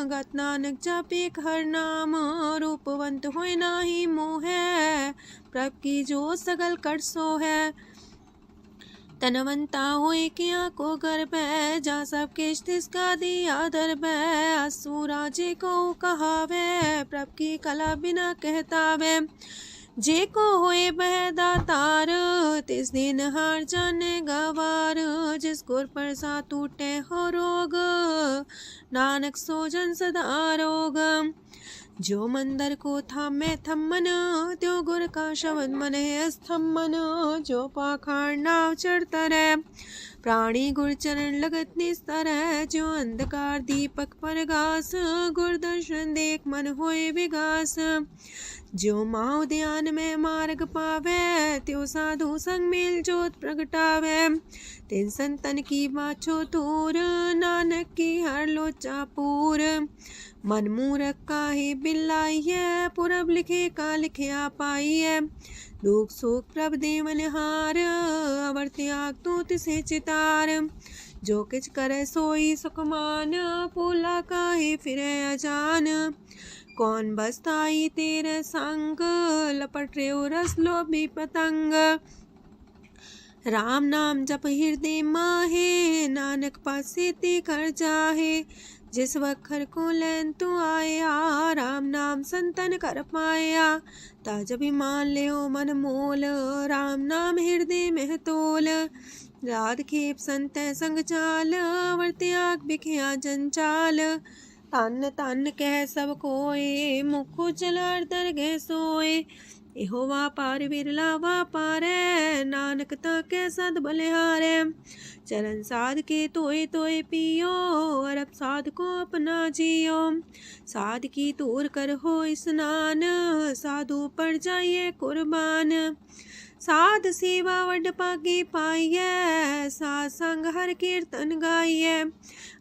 गत नानक जापे हर नाम। रूपवंत होय नाही मोह, प्रभ की जो सगल कर सो है। तनवंता होए किया को गर्भ, जा सब किश तिसका दिया दर्भ। असु राजे को कहावे, प्रभ की कला बिना कहतावे। जे को होए बह दातार, तिस दिन हार जाने गवार। जिस गुर प्रसाद टूटे हो रोग, नानक सो जन सदा रोग। जो मंदर को थामे थम्मन, त्यो गुर का शब्द मन है स्तम्भन। जो पाखार नाव चढ़ता रहे, प्राणी गुर चरण लगत निस्तर। जो अंधकार दीपक पर घास, गुर दर्शन देख मन होए विगास। जो माओ ध्यान में मार्ग पावे, त्यो साधु संग मेल जोत प्रगटावे। तिन संतन की बाछो तूर, नानक की हर लोचा पूर। मन मूरख काहे बिलाइए, पुरब लिखे का लिखिया पाइए। दुख सुख प्रभ देवन हार, अवर त्याग तो तिसे चितार। जो किछ करे सोई सुखमान, पोला काहे फिरे अजान। कौन बसताई तेरे संग, लपट रे रस लोभी पतंग। राम नाम जप हृदय माहे, नानक पासे ते कर जाहे। जिस वखर को लैन तू आया, राम नाम संतन कर पाया। ताज अभिमान ले मन मोल, राम नाम हृदय में तोल। राध खेप संत संग चाल, अवर त्याग बिखिया जंचाल। तन तन कह सब कोय, मुख उजल दरगह सोए। एहो वापार विरला वापारै, नानक ताके सद बलिहारै। चरण साध के तोय तोय पियो, अरब साध को अपना जियो। साध की तूर कर हो स्नान, साधु पर जाइए कुर्बान। साध सेवा वड पागे पाइए, साध संग हर कीर्तन गाइए।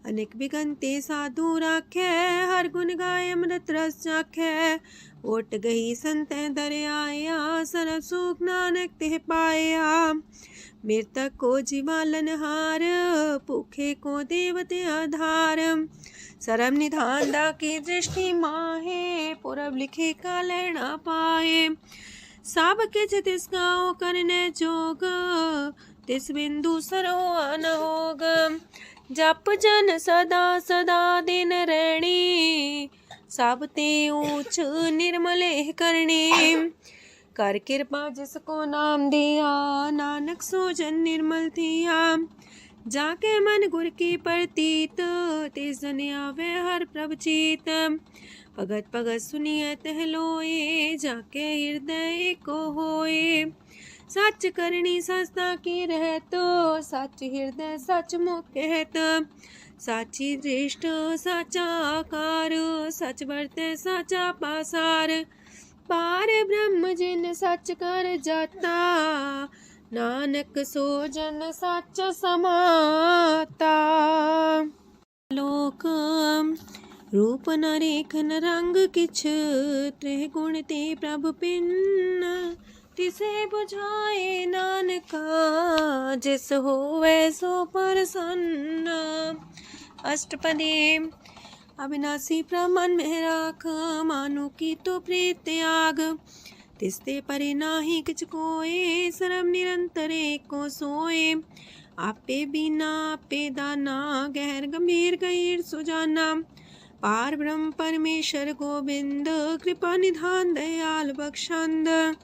अनेक बिगंते साधु राखे, हर गुण गाय अमृत रस चाखे। ओट गई संत दर आया, सरब सुख नानक ते पाया। मृतक को जीवालनहार, भूखे को देवते आधार। सरम निधान दा की दृष्टि माहे, पूरब लिखे का लेना पाए। सब किछ तिस गाओ करने जोग, तिस बिंदु सरो अनहोग। जप जन सदा सदा दिन रैणी, सब ते ऊंच निर्मले करणी। कर कृपा जिसको नाम दिया, नानक सो जन निर्मल थिया। जाके मन गुर की प्रतीत, तिस जन आवे हर प्रभ चीत। भगत भगत सुनिए तह लोए, जाके हृदय को होए। सच करनी सस्ता की रहत, सच हृदय सच मुख कहत। साची दृष्ट साचा आकार, सच बरते साचा पासार। पार ब्रह्म जिन सच कर जाता, नानक सो जन सच समाता। लोक रूप न रेख न रंग किछ, त्रिगुण ते प्रभु पिन। तिसे बुझाए नानका, जिस होवे सो प्रसन्न। अष्टपदी। अविनाशी प्रमन में राख, मानो की तो प्रीत त्याग। तिसते परे नाही किछ कोय, सरम निरंतर एको सोए। आपे बिना आपे दाना, गहर गंभीर गहीर सुजाना। पार ब्रह्म परमेश्वर गोविंद, कृपा निधान दयाल बख्शंद।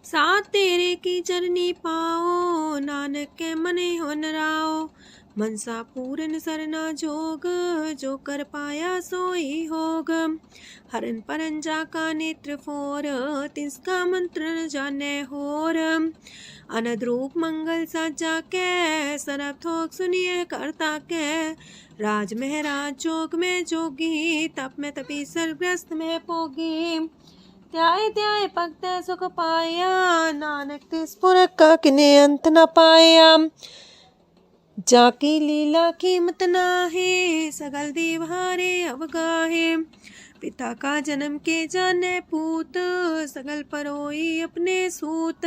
साथ तेरे की चरनी पाओ, नानक के मने हो नराओ। मनसा पूरन सरना जोग, जो कर पाया सोई होग। हरन परन जाका नेत्र फोर, तिसका मंत्र न जाने होर। अनद रूप मंगल साजा के, सरब थोक सुनिए करता के। राज महराज जोग में जोगी, तप में तपी सर्वग्रस्त में पोगी। त्याय त्याय भगत सुख पाया, नानक तिस पुरख का किने अंत न पाया। जाकी लीला कीमत नाहे, सगल देव हारे अवगाहे। पिता का जन्म के जाने पूत, सगल परोई अपने सूत।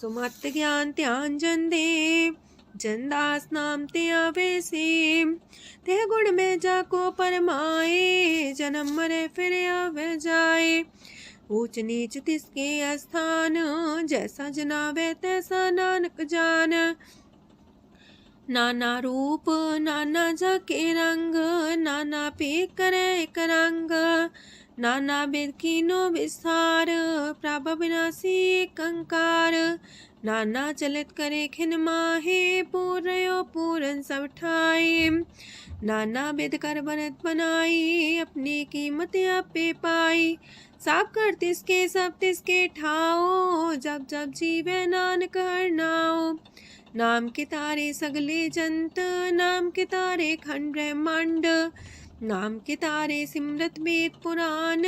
सुमत ज्ञान ध्यान जन दे, जनदास नाम ते आवे से। ते गुण में जाको परमाए, जन्म मरे फिर आवे जाए। ऊंच नीच तिसके स्थान, जैसा जनावे तैसा नानक जान। नाना रूप नाना जाके रंग, नाना पे करे एक रंग। नाना विध कीनो विस्तार, प्रभ विनाशी एक अंकार। नाना चलित करे खिन माहे, पूर्यो पूरन सब ठाए। नाना विध कर बनत बनाई, अपनी कीमत आपे पाई। सब कर तिसके सब तिसके ठाओ, जब जब जीवे नानक हर नाओ। नाम के तारे सगले जंत, नाम के तारे खंड ब्रह्मांड। नाम के तारे सिमरत वेद पुराण,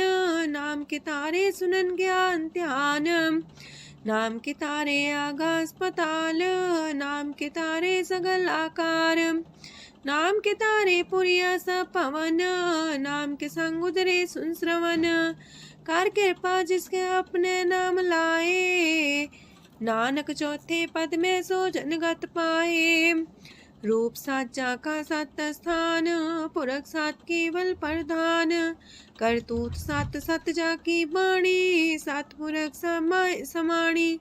नाम के तारे सुनन ज्ञान ध्यान। नाम के तारे आकाश पाताल, नाम के तारे सगल आकार। नाम के तारे पुरिया सब पवन, नाम के संग उदरे सुन श्रवण। कर कृपा जिसके अपने नाम लाए, नानक चौथे पद में सो जनगत पाए। रूप साचा का सत स्थान, पुरख सात केवल प्रधान। करतूत सात सत जाकी बाणी, सात पुरख समाणी।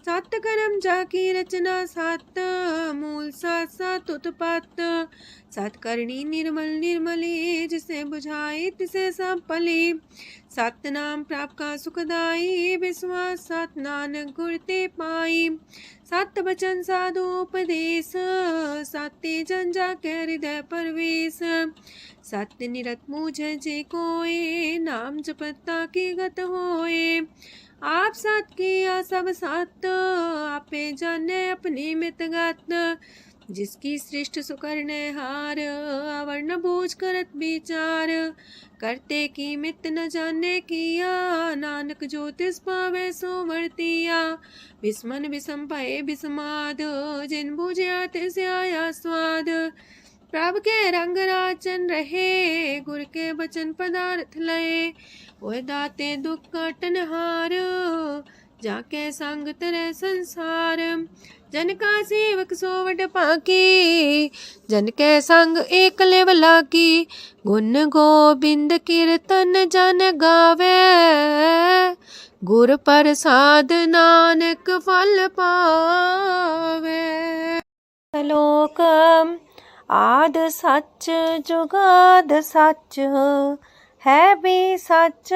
सात कर्म जाकी रचना सात, मूल सात सात उत्पत्त। सात करणी निर्मल निर्मली, जिसे बुझाई तिसे सब पली। सत नाम प्राप का सुखदाई, विश्वास सत नानक गुर ते पाई। सत बचन साधु उपदेश, सत्य जन जाके हृदय परवेश। सत्य निरत मुझे जे कोय, नाम जपता की गत होए। आप सत किया सब सत, आपे जाने अपनी मित गत। जिसकी सृष्ट सुकरने हार, अवर्ण बूझ करत विचार। करते की मित न जाने किया, नानक जो तिस पावे सो वर्तिया। विस्मन विषम भये विस्माद, जिन बुझया तिस आया स्वाद। प्रभ के रंग राचन रहे, गुर के बचन पदार्थ लये। ओए दाते दुख काटन हार, जाके संग तेरे संसार। जन का सेवक सोवट पाकी, जन के संग एक लेवला की। गुण गोबिंद कीर्तन जन गावे, गुर प्रसाद नानक फल पावे। श्लोक आद सच जुगाद सच, है भी सच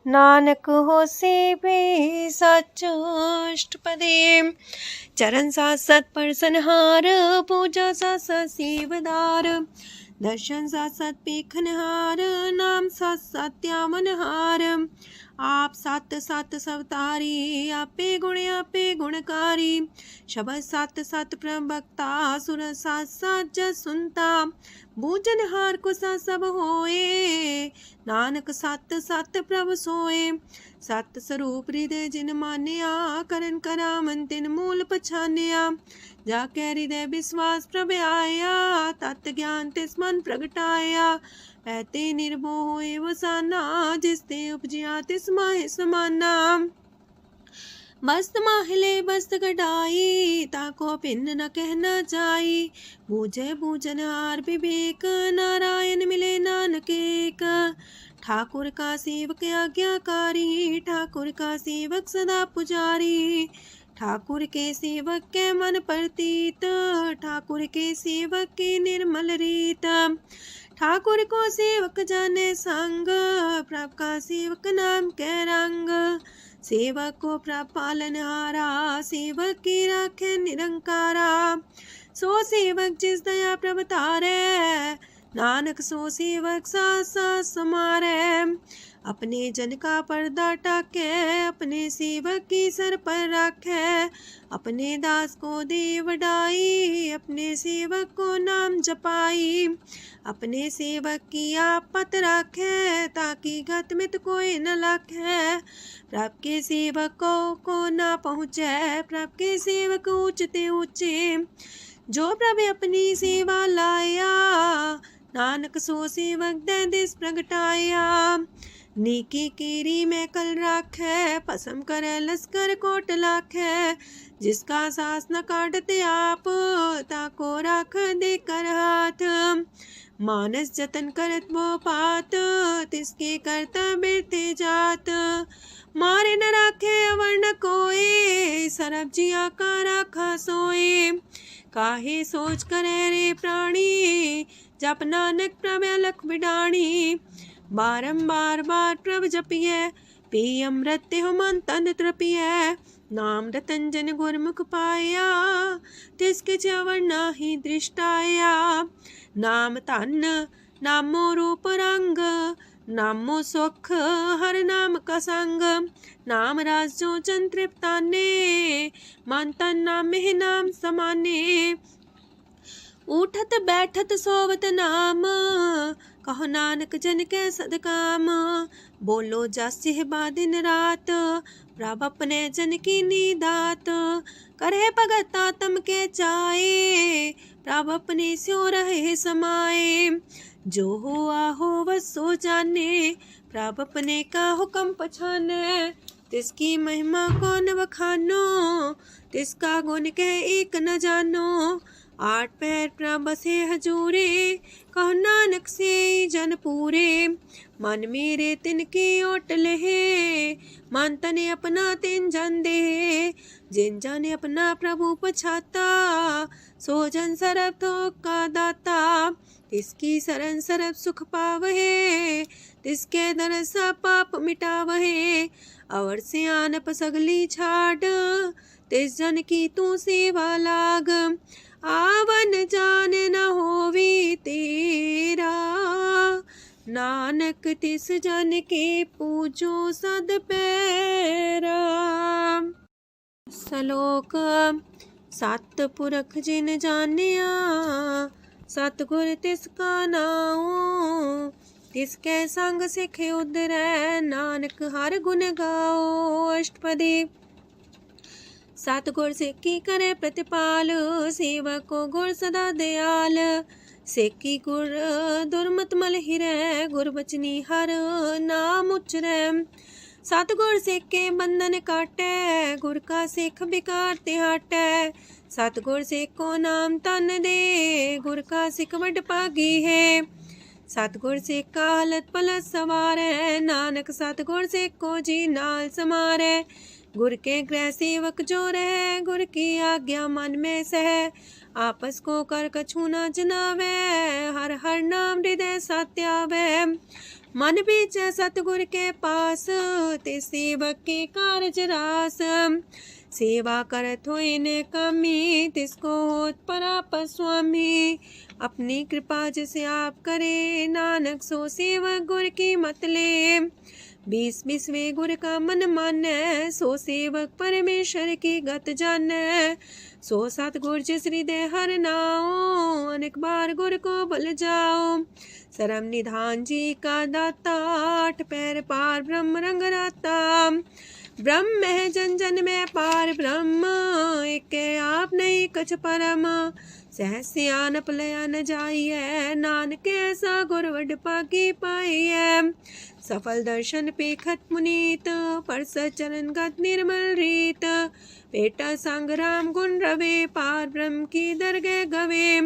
नानक होसी भी सच। अष्टपदी चरण साथ साथ परसनहार, पूजा साथ साथ सेवदार। दर्शन साथ साथ पेखनहार, नाम साथ साथ त्यावनहार। आप सत सत सवतारी, आपे गुणकारी। शबद सत सत प्रभक्ता, सुर साथ साथ जस सुनता। बूझनहार को सा सब होए, नानक सत सत प्रभ सोए। सत स्वरूप हृदय जिन मानिया, करन करामन तिन मूल पछानिया। जाके हृदय विश्वास प्रभ आया, तत् ज्ञान तिस मन प्रगटाया। पैते निर्भो होए वसाना, जिसते उपजिया तिस माहि समाना। बस्त माहिले बस्त कटाई, ताको भिन्न न कहना जाई। बूझे बूझनहार विवेक, नारायण मिले नानक एक। ठाकुर का सेवक आज्ञाकारी, ठाकुर का सेवक सदा पुजारी। ठाकुर के सेवक के मन प्रतीत, ठाकुर के सेवक की निर्मल रीत। ठाकुर को सेवक जाने संग, प्रभ का सेवक नाम के रंग। सेवक को प्रभ पालनहारा, सेवक की राखे निरंकारा। सो सेवक जिस दया प्रभ तारे, नानक सो सेवक साथ साथ समारे। अपने जन का पर्दा टाके, अपने सेवक की सर पर रखे। अपने दास को दे वडाई, अपने सेवक को नाम जपाई। अपने सेवक की आपत राखे, ताकि गत मित कोई न लाखे। प्रभ के सेवक को ना पहुँचे, प्रभ के सेवक ऊंचते ऊंचे। जो प्रभ अपनी सेवा लाया, नानक सो सेवक दे दिस प्रगटाया। नीकी केरी में कल राखे, पसम करे लश्कर कोट लाखे। जिसका सास न काटते आप, ताको राख दे कर हाथ। मानस जतन करत वो पात, तिसके करता बिरते जात। मारे न राखे अवर न कोई, सरब जिया का राखा सोए। काहे सोच करे रे प्राणी, जप नानक प्रभ अलख बिडाणी। बारंबार बार प्रभ जपिए, पी अमृत हो मन तन तृपिए। नाम रतन जन गुरमुख पाया, तिसके च्यवर नाहि दृष्टाया। नाम धन नामो रूप रंग, नामो सुख हर नाम का संग। नाम राज जो जन तृप्ताने, मन तन नाम में नाम समाने। उठत बैठत सोवत नाम, कहो नानक जन के सदकाम। बोलो जस बा दिन रात, प्रभ अपने जन की नीदात। करे भगत आत्म के चाए, प्रभ अपने स्यो रहे समाए। जो हुआ हो बस सो जाने, प्रभ अपने का हुक्म पछाने। तिसकी महिमा कौन बखानो, तिसका गुण कह एक न जानो। आठ पैर प्रभ बसे हजूरे, कहो नानक से जन पूरे। मन मेरे तिनकी ओट लहे, मन तने अपना तिन जन दे। जिन जन अपना प्रभु पछाता, सो जन सरब थोक का दाता। तिसकी शरण सरब सुख पावहे, तिसके दरसा पाप मिटावहे। अवर से आनप सगली छाड़, तिस जन की तू सेवा लाग। आवन जान न होवी तेरा, नानक तिस जन के पूजो सद पैरा। श्लोक सत पुरख जिन जानिया, सतगुर तिसका नाओ। तिसके संग सिख उधरै, नानक हर गुण गाओ। अष्टपदी सतगुर सिक्खी करे प्रतिपाल, सेवक को गुर सदा दयाल। सेकी गुर दुर्मत मल हिरै, गुर बचनी हर नाम उचरै। सतगुर सिख के बंधन काटै, गुर का सिख बिकार ते हटै। सतगुर सिख को नाम तन दे, गुर का सिख वड भागी है। सतगुर सिख का हलत पलत सवारै, नानक सतगुर सिख को जी नाल समारै। गुर के गृह सेवक जो रहे, गुर की आज्ञा मन में सह। आपस को कर कछु न जनावै, हर हर नाम हृदय सत्यावै। मन बीच सतगुर के पास, ते सेवक के कारज रास। सेवा करत होए ने कामी, तिसको होत परापर स्वामी। अपनी कृपा जिसे आप करे, नानक सो सेवक गुर की मत ले। 20 गुर का मन मानै, सो सेवक परमेश्वर की गत जानै। सो सतगुर जिस हृदय हर नाओ, अनेक बार गुर को भल जाओ। सरम निधान जी का दाता, 8 पैर पार ब्रह्म रंग राता। ब्रह्म है जन जन में पार ब्रह्म, एक आप नहीं कछ परम। सहस सियानप लया न जाइए, नानक ऐसा गुर वड पागी पाइए। सफल दर्शन पेखत मुनीत, परस चरण गत निर्मल रीत। बेटा संग राम गुण रवे, पार ब्रह्म की दरगह गवे।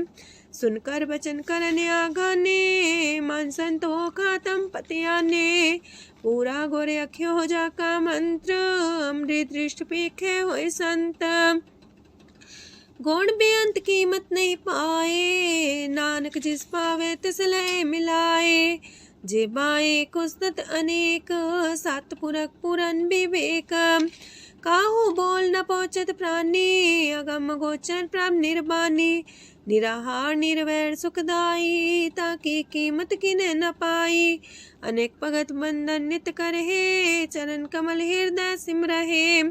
सुनकर बचन करने आगाने, मन संतोष खातम पतियाने। पूरा गोरे अख्यो हो जाका मंत्र, अमृत दृष्ट पेखे होए संत। गुण बेअंत कीमत नहीं पाए, नानक जिस पावे तिस लय मिलाए। जे बाए कुसत अनेक, सतपुरख पुरन विवेक। काहू बोल न पहुँचत प्राणी, अगम गोचर प्रभ निर्बानी। निराहार निर्वैर सुखदाई, ताकि कीमत किने न पाई। अनेक भगत बंधन नित करहे, चरण कमल हृदय सिमरहे।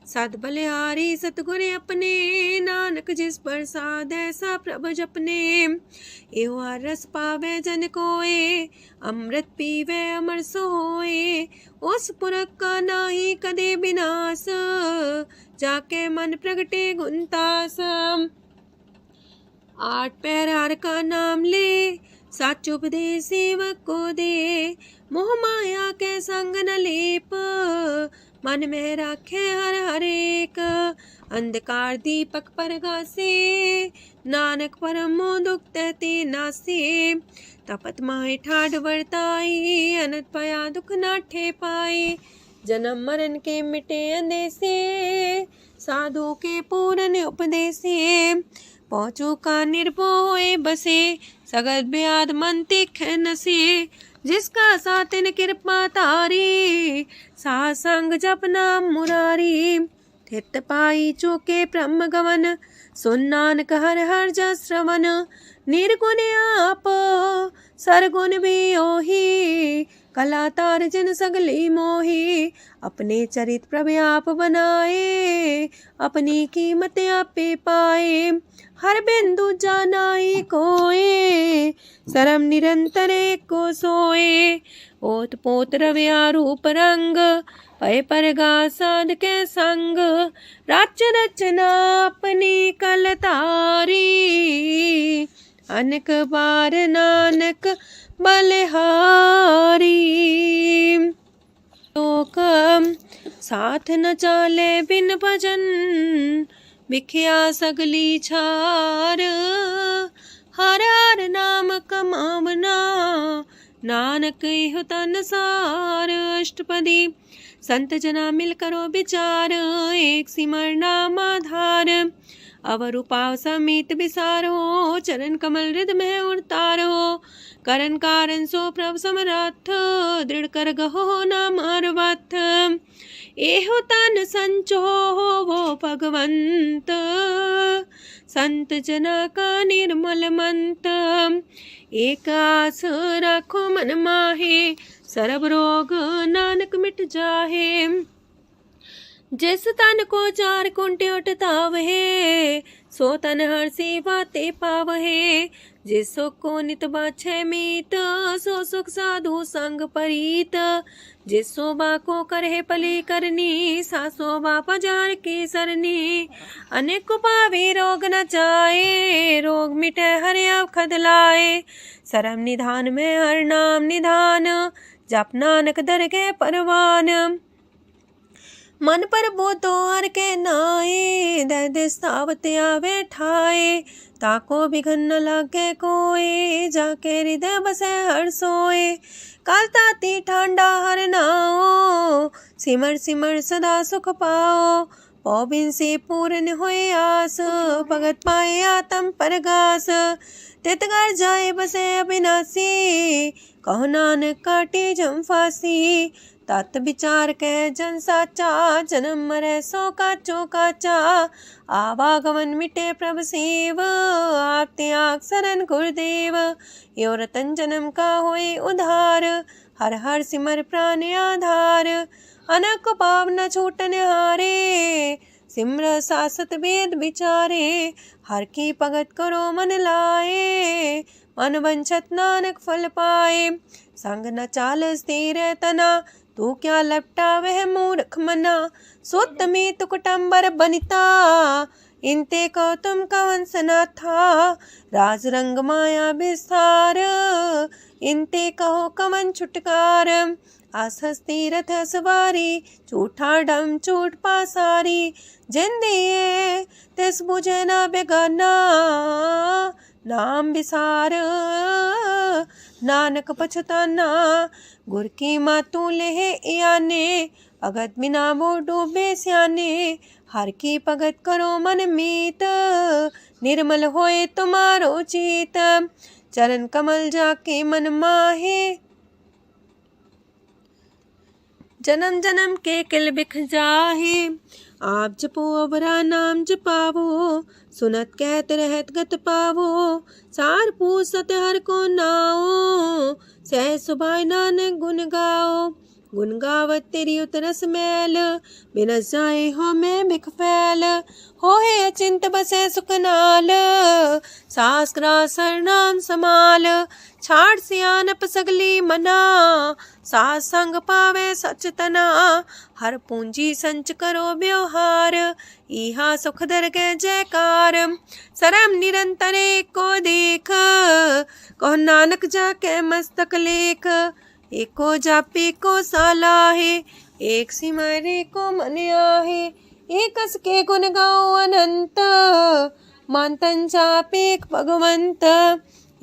सद बलिहारी सतगुर अपने, नानक जिस प्रसाद ऐसा प्रभ जपने। एहो हर रस पावे जन कोय, अमृत पीवे अमर सोए। उस पुरख का नाही कदे विनाश, जाके मन प्रगटे गुणतास। 8 पैर हर का नाम ले, सच उपदेश सेवक को दे। मोह माया के संग न लेप, मन में राखे हर हर एक। अंधकार दीपक परगासे, नानक परम मोह दुख तहते नासे। तपत माहे ठाड वर्ताई, अनंत पया दुख नाठे पाए। जन्म मरण के मिटे अंदेसे, साधु के पूरन उपदेसे। पहुँचू का निर्भय बसे, सगत ब्याद मन तिख नसे। जिसका सातिन कृपा तारी, सासंग जप नाम मुरारी। थित पाई चूके ब्रह्म गवन, सुन नानक हर हर जस श्रवण। निर्गुण आप सरगुण भी ओही, कला तार जिन सगली मोही। अपने चरित प्रभु आप बनाए, अपनी कीमत आपे पाए। हर बिंदु जानाई कोए, सरम निरंतर को सोए। ओत पोत रव्या रूप रंग, पय परगा साध के संग। राच रचना अपनी कलतारी, अनेक बार नानक बलिहारी। लोक साथ न चाले बिन भजन, बिखिया सगली छार। हर हर नाम कमावना, नानक इह तन सार। अष्टपदी संत जना मिल करो विचार, एक सिमर नाम आधार। अवर उपाव समीत विसारो, चरण कमल हृदय में उतारो। करन कारण सो प्रभ समरथ, दृढ़ कर गहो नाम अर्वथ। एहो तन संचो वो भगवंत, संत जना का निर्मल मंत। एक आस राखो मन माहे, सरब रोग नानक मिट जाहे। जिस तन को 4 कुंटे उठतावहे, सो तन हर सेवा ते पावहे। जिस सुख को नित बाछे मीत, सो सुख साधु संग परीत। जिस शोभा को करहे पली करनी, सा शोभा पजार की सरनी। अनेक पावे रोग न जाए, रोग मिटे हर अवखद लाए। सरम निधान में हर नाम निधान, जप नानक दरगे परवान। मन पर बोधो हर के नाए, दह दिस तावत आवे ठाए। ताको बिघन न लागे कोए, जाके हृदय बसे हर सोए। काल ताती ठांडा हर नाओ, सिमर सिमर सदा सुख पाओ। पौबिन से पूर्ण होए आस, भगत पाए आत्म परगास। तित घर जाए बसे अविनाशी, कहो नानक काटे जम फांसी। तत् विचार कह जन साचा, जन्म मरै सो काचो काचा। आवागमन मिटे प्रभ सेव, आप त्याग शरण गुरुदेव। यो रतन जन्म का होए उधार, हर हर सिमर प्राण आधार। अनक पाव न छूटन हारे, सिमर सासत वेद विचारे। हर की भगत करो मन लाए, मन वंछत नानक फल पाए। संग न चाल स्थिर तना, तू क्या लपटा वह मूर्ख मना। सोत में तु कुटुम्बर बनिता, इनते को तुम कवन सना था। राज रंग माया विस्तार, इनते कहो कवन छुटकार। आस हस्ती रथ सवारी, झूठा डम झूठ पासारी। जिन दिए तिस बुझे न बेगाना, नाम विसार नानक पछताना। गुर की मातू लेह याने, भगत बिना वो डूबे स्याने। हर की भगत करो मन मीत, निर्मल होए तुम्हारो चित। चरण कमल जाके मन माहे, जन्म जन्म के किल बिख जाहे। आप जपो अवरा नाम जपावो, सुनत कहत रहत गत पावो। सार पूसत हर को नाओ, सह सुभाय नानक गुन गाओ। गुन गावत तेरी उतरस मैल, बिनस जाए हो मैं बिख फैल। होए अचिंत बसे सुखनाल, सास्क्रा सरनाम समाल। छाड़ सियानप सगली मना, साथ संग पावे सच तना। हर पूंजी संच करो व्यवहार, इहा सुख दर के जयकार। सरम निरंतर को देख, कहो नानक जाके मस्तक लेख। एको जापे को सालाहे, एक सिमरे को मन आहे। एक कस के गुण गाओ अनंत, मानतन जापे भगवंत।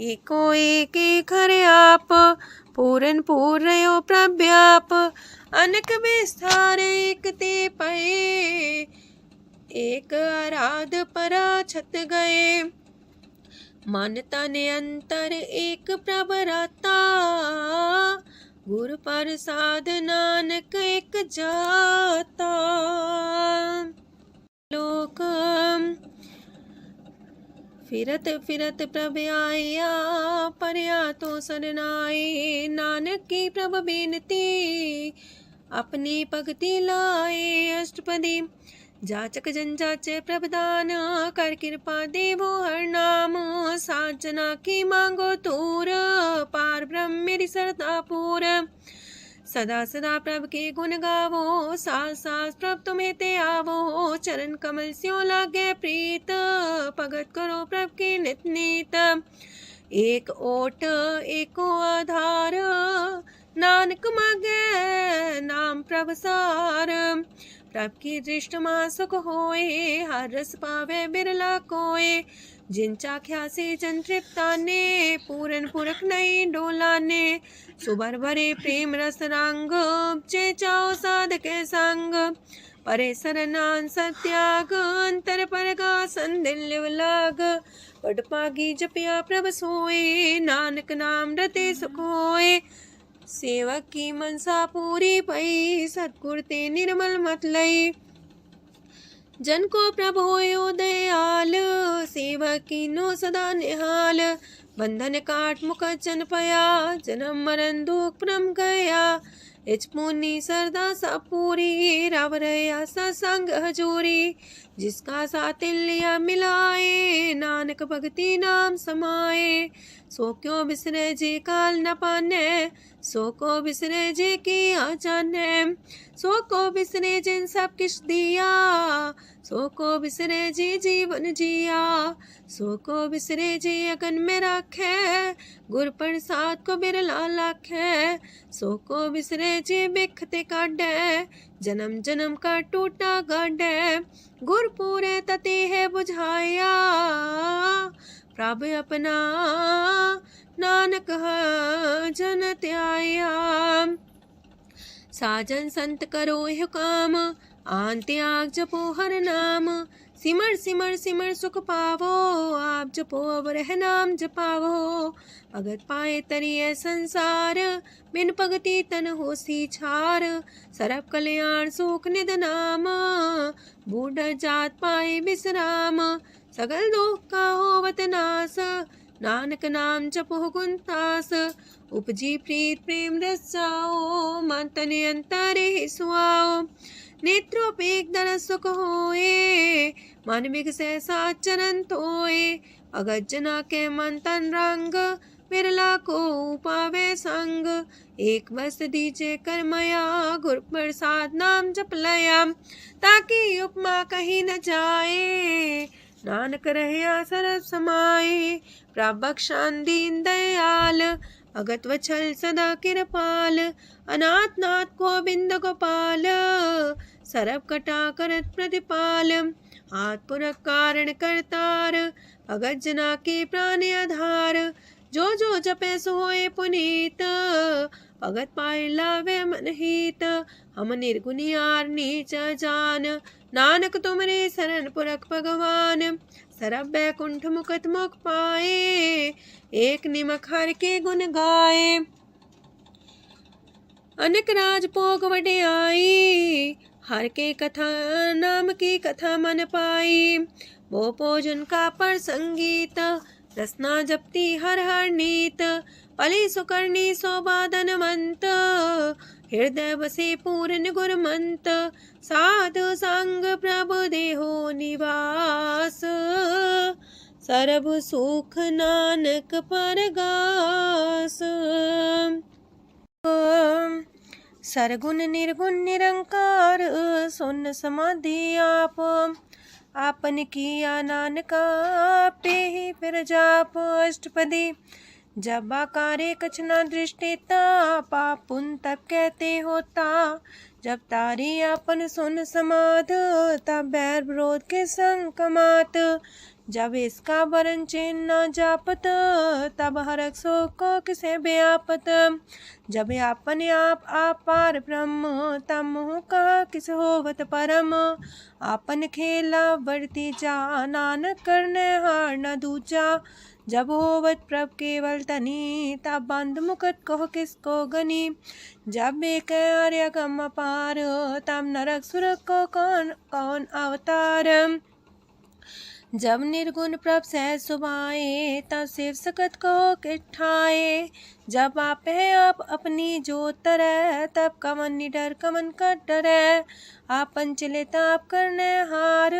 एको एक एक हरे आप, पूरन पूर्णयो प्रव्याप। अनक विस्तार एक ते पए, एक आराध परा छत गए। मन तन अंतर एक प्रभ राता, गुर प्रसाद नानक एक जाता। लोक फिरत फिरत प्रभ आया, परया तो सरनाए। नानक की प्रभ बेनती, अपनी भगति लाए। अष्टपदी जाचक जन जाचे प्रभदान, कर कृपा देवो हर नाम। साजना की मांगो तूर, पार ब्रह्म मेरी सरदा पूर। सदा सदा प्रभ के गुण गावो, सास सास प्रभ तुम्हें ते आवो। चरण कमल स्यो लागे प्रीत, भगत करो प्रभ के नित नीत। एक ओट एको आधार, नानक मागे नाम प्रभ सार। प्रभ की दृष्ट मां सुख होए, हर रस पावे बिरला कोय। जिन चाख्या से जन तृप्ताने, पूरन पुरख नहीं डोलाने। सुबर भरे प्रेम रस रंग, जे चाओ साधके संग। परे सरनान सत्याग, अंतर परगा संदिल लाग। पट पागी जपिया प्रभ सोए, नानक नाम रते सुख होए। सेवक की मनसा पूरी पई, सतगुर ते निर्मल मत लई। जन को प्रभ होयो दयाल, सेवक की नो सदा निहाल। बंधन काट मुख चन पया, जन्म मरण दुख परम गया। इच पुनी सरदा सा पूरी, राव रया सत्संग हजूरी। जिसका सातिल्या मिलाए, नानक भगति नाम समाए। सो क्यों बिसरे जे काल न पाने, सो को बिसरे जे की आ जाने। सो को बिसरे जिन सब किछ दिया, सो को बिसरे जी जीवन जिया, सो को बिसरे जी अगन में रखे, गुर प्रसाद को बिरला लाखे, सो को बिसरे जी बिखते काटे, जन्म जन्म का टूटा गाडे, गुर पूरे तते है बुझाया, प्रभ अपना नानक जन त्याया। साजन संत करो यह काम, आन त्याग जपो हर नाम, सिमर सिमर सिमर सुख पावो, आप जपो अब रह नाम जपावो, भगत पाए तरिए संसार, बिन भगति तन होसी छार, सरब कल्याण सुख निध नाम, बूढ़ जात पाए विश्राम, सगल दुख का होवत नाश, नानक नाम जपो गुणतास, उपजी प्रीत प्रेम रस जाओ, मन तन अंतरे ही सुआओ, नेत्रोपेक दर सुख होए, मन बिगसे सात चरण तोए, अगत जना के मन तन रंग, बिरला को पावे संग, एक बस दीजे कर मया, गुर प्रसाद नाम जप लया, ताकि उपमा कहीं न जाए, नानक रहे सरब समाए, प्रभक्षान दीन दयाल, अगत वछल सदा कृपाल, अनाथ नाथ गोविंद गोपाल, सरब कटा करत प्रतिपाल, हाथ पुरख कारण करतार, भगत जना के प्राण आधार, जो जो जपे सो होए पुनीत, भगत पाए लावे मन हित, हम निर्गुनियार नीच जान, नानक तुमरे शरण पुरख भगवान, सरब बैकुंठ मुकत मुख पाए, एक निमक हर के गुण गाए, अनेक राज भोग वडे आई, हर के कथा नाम की कथा मन पाई, वो भोजन का पर संगीत, रसना जपती हर हर नीत, पली सुकर्णी सौबादन मंत, हृदय बसे पूर्ण गुरमंत, साधु संग प्रभु देहो निवास, सरब सुख नानक परगास। सरगुण निर्गुण निरंकार, सुन समाधि आप, आपन किया नानका पे ही फिर जाप, अष्टपदी जब आकारे कछ न दृष्टिता, पाप पुन तब कहते होता, जब तारी आपन सुन समाध, तब बैर विरोध के संग कमात, जब इसका वरण चिन्ह न जापत, तब हरक सो को किसे व्यापत, जब आपने आप पार ब्रह्म, तब मोह का किस होवत परम, आपन खेला बढ़ती जा, नानक करने हार न दूजा, जब होवत प्रभ केवल तनी, तब बंद मुकुट कहो किसको गनी, जब एक आर्य गम पार, तब नरक सुरक को कौन कौन अवतार, जब निर्गुण प्रभ सहज सुभाए, तब शिव सकत को किठाए, जब आप है आप अपनी जो तरह, तब कमन निडर कमन का डरे, आपन चले ताप करने हार,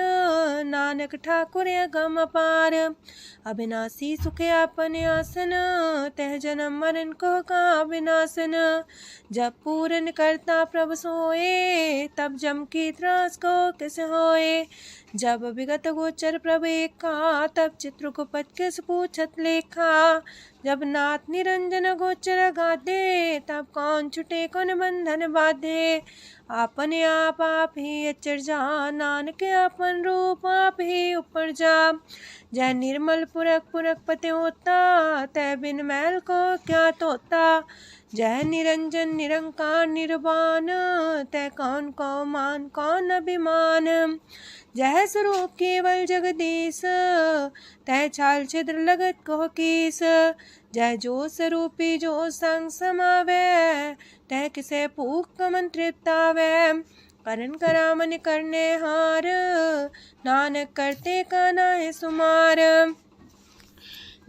नानक ठाकुर गम अपार, अविनाशी सुखे आपन आसन, तह जन्म मरण को का विनाशन, जब पूरन करता प्रभु सोए, तब जम की त्रास को किस होए, जब विगत गोचर प्रभु एका, तब चित्रकूपत किस पूछत लेखा, जब नाथ निरंजन गोचर गादे, तब कौन छुटे कौन बंधन बाधे, आपने आप ही अचर जा, नानक अपन रूप आप ही ऊपर जा, जय निर्मल पुरख पुरख पते होता, तय बिन मैल को क्या तोता, जय निरंजन निरंकार निर्वाण, तय कौन को मान कौन अभिमान, जय स्वरूप केवल जगदीश, तय छाल छिद्र लगत को कीस, जय जो स्वरूपी जो संग समावे, तय किसे पूक कमन तृप्तावे, करण करा मन करने हार, नानक करते का नाहि सुमार,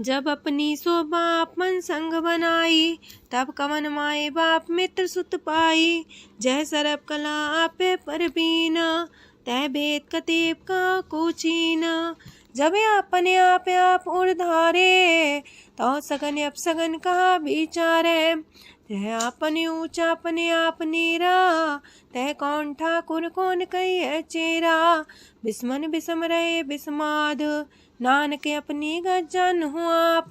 जब अपनी शोभा मन संग बनाई, तब कवन माए बाप मित्र सुत पाई, जय सरब कला आपे परबीन, तय भेद कतीब का कोचीन, जब अपने आप उड़धारे, तो सगन अपसगन कहा विचारे, तह आपने ऊंचा अपने आप नीरा, तह कौन ठाकुर कौन कहिए चेरा। बिस्मन बिसम रहे बिस्माद, नानक अपनी गजन हूँ आप।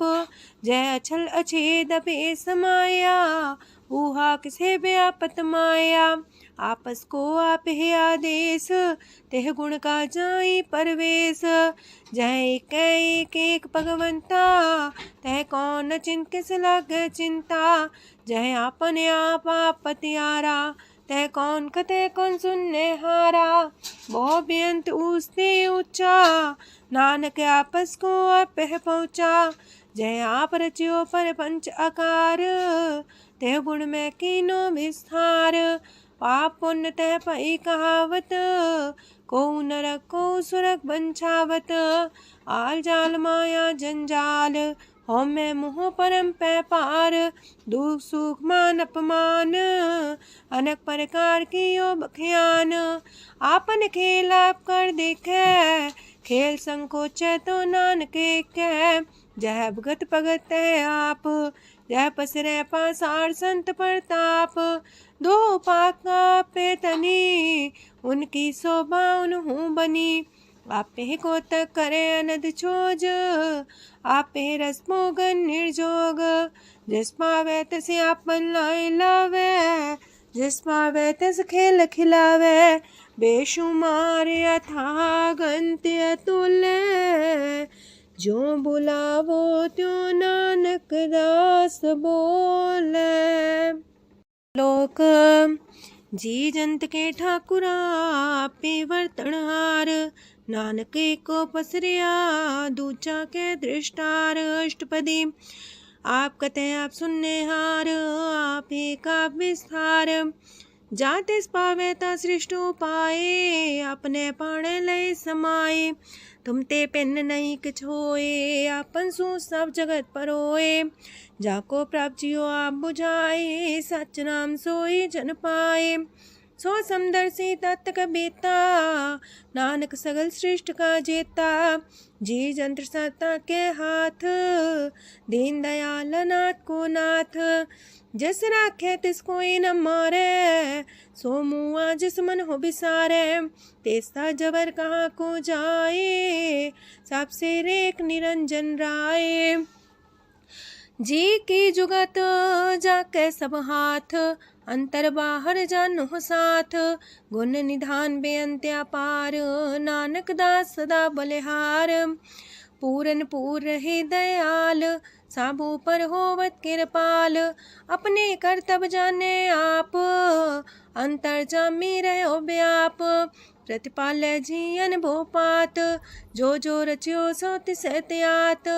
जय अछल अछेद पे समाया, ऊहा किसे व्यापत माया। आपस को आप है आदेश, तेह गुण का जाई परवेश। जय एक एक भगवंता, तह कौन चिंत किस लग चिंता। जय आपने आप पतियारा, तह कौन कते कौन सुनने हारा। बहु बेअंत ऊसते ऊंचा, नानक आपस को आप पहुँचा। जय आप रचियो पर पंच आकार, तह गुण में कीनो विस्तार। पाप पुण्य तह पई कहावत, को नरक को सुरग बंछावत। आल जाल माया जंजाल, हो मैं मुँह परम पै पार। दुख सुख मान अपमान, अनेक प्रकार की यो बख्यान। आपन खेल आप कर देखे, खेल संकोच तो नानक कह। जय भगत भगत है आप, जय पसरे पासार संत प्रताप। दो पाका पे तनी, उनकी शोभा उन्हूं बनी। आपे को तक करे अनद छोज, आपे रस मोगन निर्जोग। जिस पावे तिस आपन लाई लावे, जिस पावे तिस खेल खिलावे। बेशुमार अथागंत अतुल, जो बुलावो त्यों नानक दास बोले। लोक जी जंत के ठाकुरा, पे वर्तनहार। नानक को पसरिया, दूजा के दृष्टार। अष्टपदी आप कते आप सुनने हार, आप एक आप विस्तार। जातिस पावे ता सृष्ट उपाए, अपने पाणे लय समाए। तुम ते पिन नहीं किछ होए, आपन सु सब जगत परोए। जाको प्राप्त जियो आप बुझाए, सच नाम सोई जन पाए। सो समदर्शी तत्क बेता, नानक सगल सृष्ट का जेता। जी जंत्र सत्ता के हाथ, दीन दयाल नाथ को नाथ। जिस राखे तिस कोई न मारे, सो मुआ जिस मन हो बिसारे। तेस्ता जबर कहाँ को जाए, सबसे रेख निरंजन राय। जी की जुगत जाके सब हाथ, अंतर बाहर जानो साथ। गुण निधान बेअंत्या पार, नानक दास सदा बलिहार। पूरन पूर रहे दयाल, साबू पर होवत कृपाल। अपने करतब जाने आप, अंतर जामी रहो व्याप। प्रतिपाल्य जियन भोपात, जो जो रचियो सो तिस त्यात।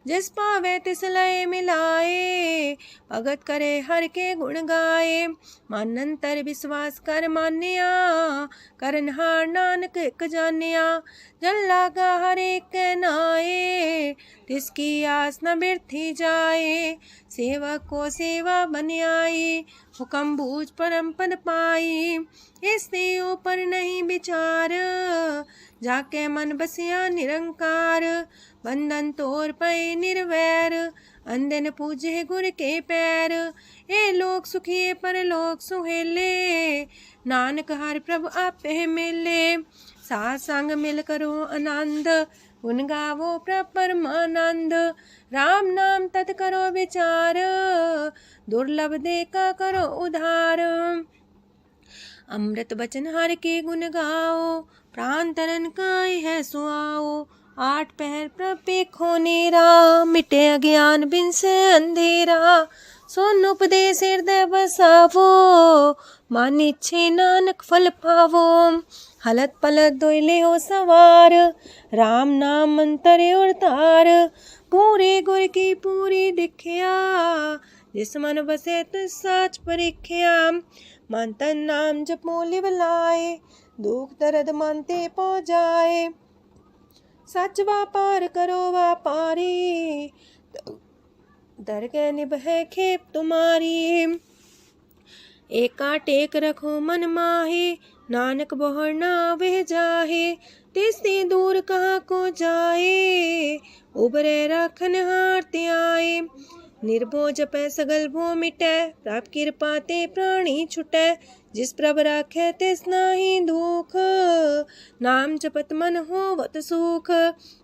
जिस पावे तिस लय मिलाए, भगत करे हर के गुण गाए। मानंतर विश्वास कर मान्या, करनहार नानक एक जान्या। जन लागा हर एक नाए, तिसकी आस न बिरथी जाए। सेवक को सेवा बन आई, हुक्म बूझ परम पद पाई। इससे ऊपर नहीं विचार, जाके मन बसिया निरंकार। बंधन तोर पे निर्वैर, अंधन पूजे गुर के पैर। ए लोक सुखिए पर लोक सुहेले, नानक हर प्रभु आपे मिले। साथ संग मिल करो आनंद, गुण गावो प्रभु परमानंद। राम नाम तत् करो विचार, दुर्लभ देखा करो उधार। अमृत बचन हर के गुण गाओ, प्राण तरन काय है सुआओ। आठ पहर प्रभु खोनेरा, मिटे अज्ञान बिन से अंधेरा। सोन उपदेश हृदय बसावो, मानी छे नानक फल पावो। हलत पलत दोइले हो सवार, राम नाम मंत्र उड़तार। पूरे गुर की पूरी दिखिया, जिस मन बसे तिस साच परीखिया। मन तन नाम जपो लिव लाए, दुख दर्द मानते पो जाए। सच व्यापार करो व्यापारी, दरगह निभै खेप तुम्हारी। एका टेक रखो मन माहे, नानक बहुर ना वह जाहे। तिससे दूर कहाँ को जाए, उबरे राखन हार त्याए। निर्भो जपै सगल भो मिटै, प्रभ कृपा ते प्राणी छुटै। जिस प्रभ राखै तिस नाहि दुख, नाम जपत मन होवत सुख।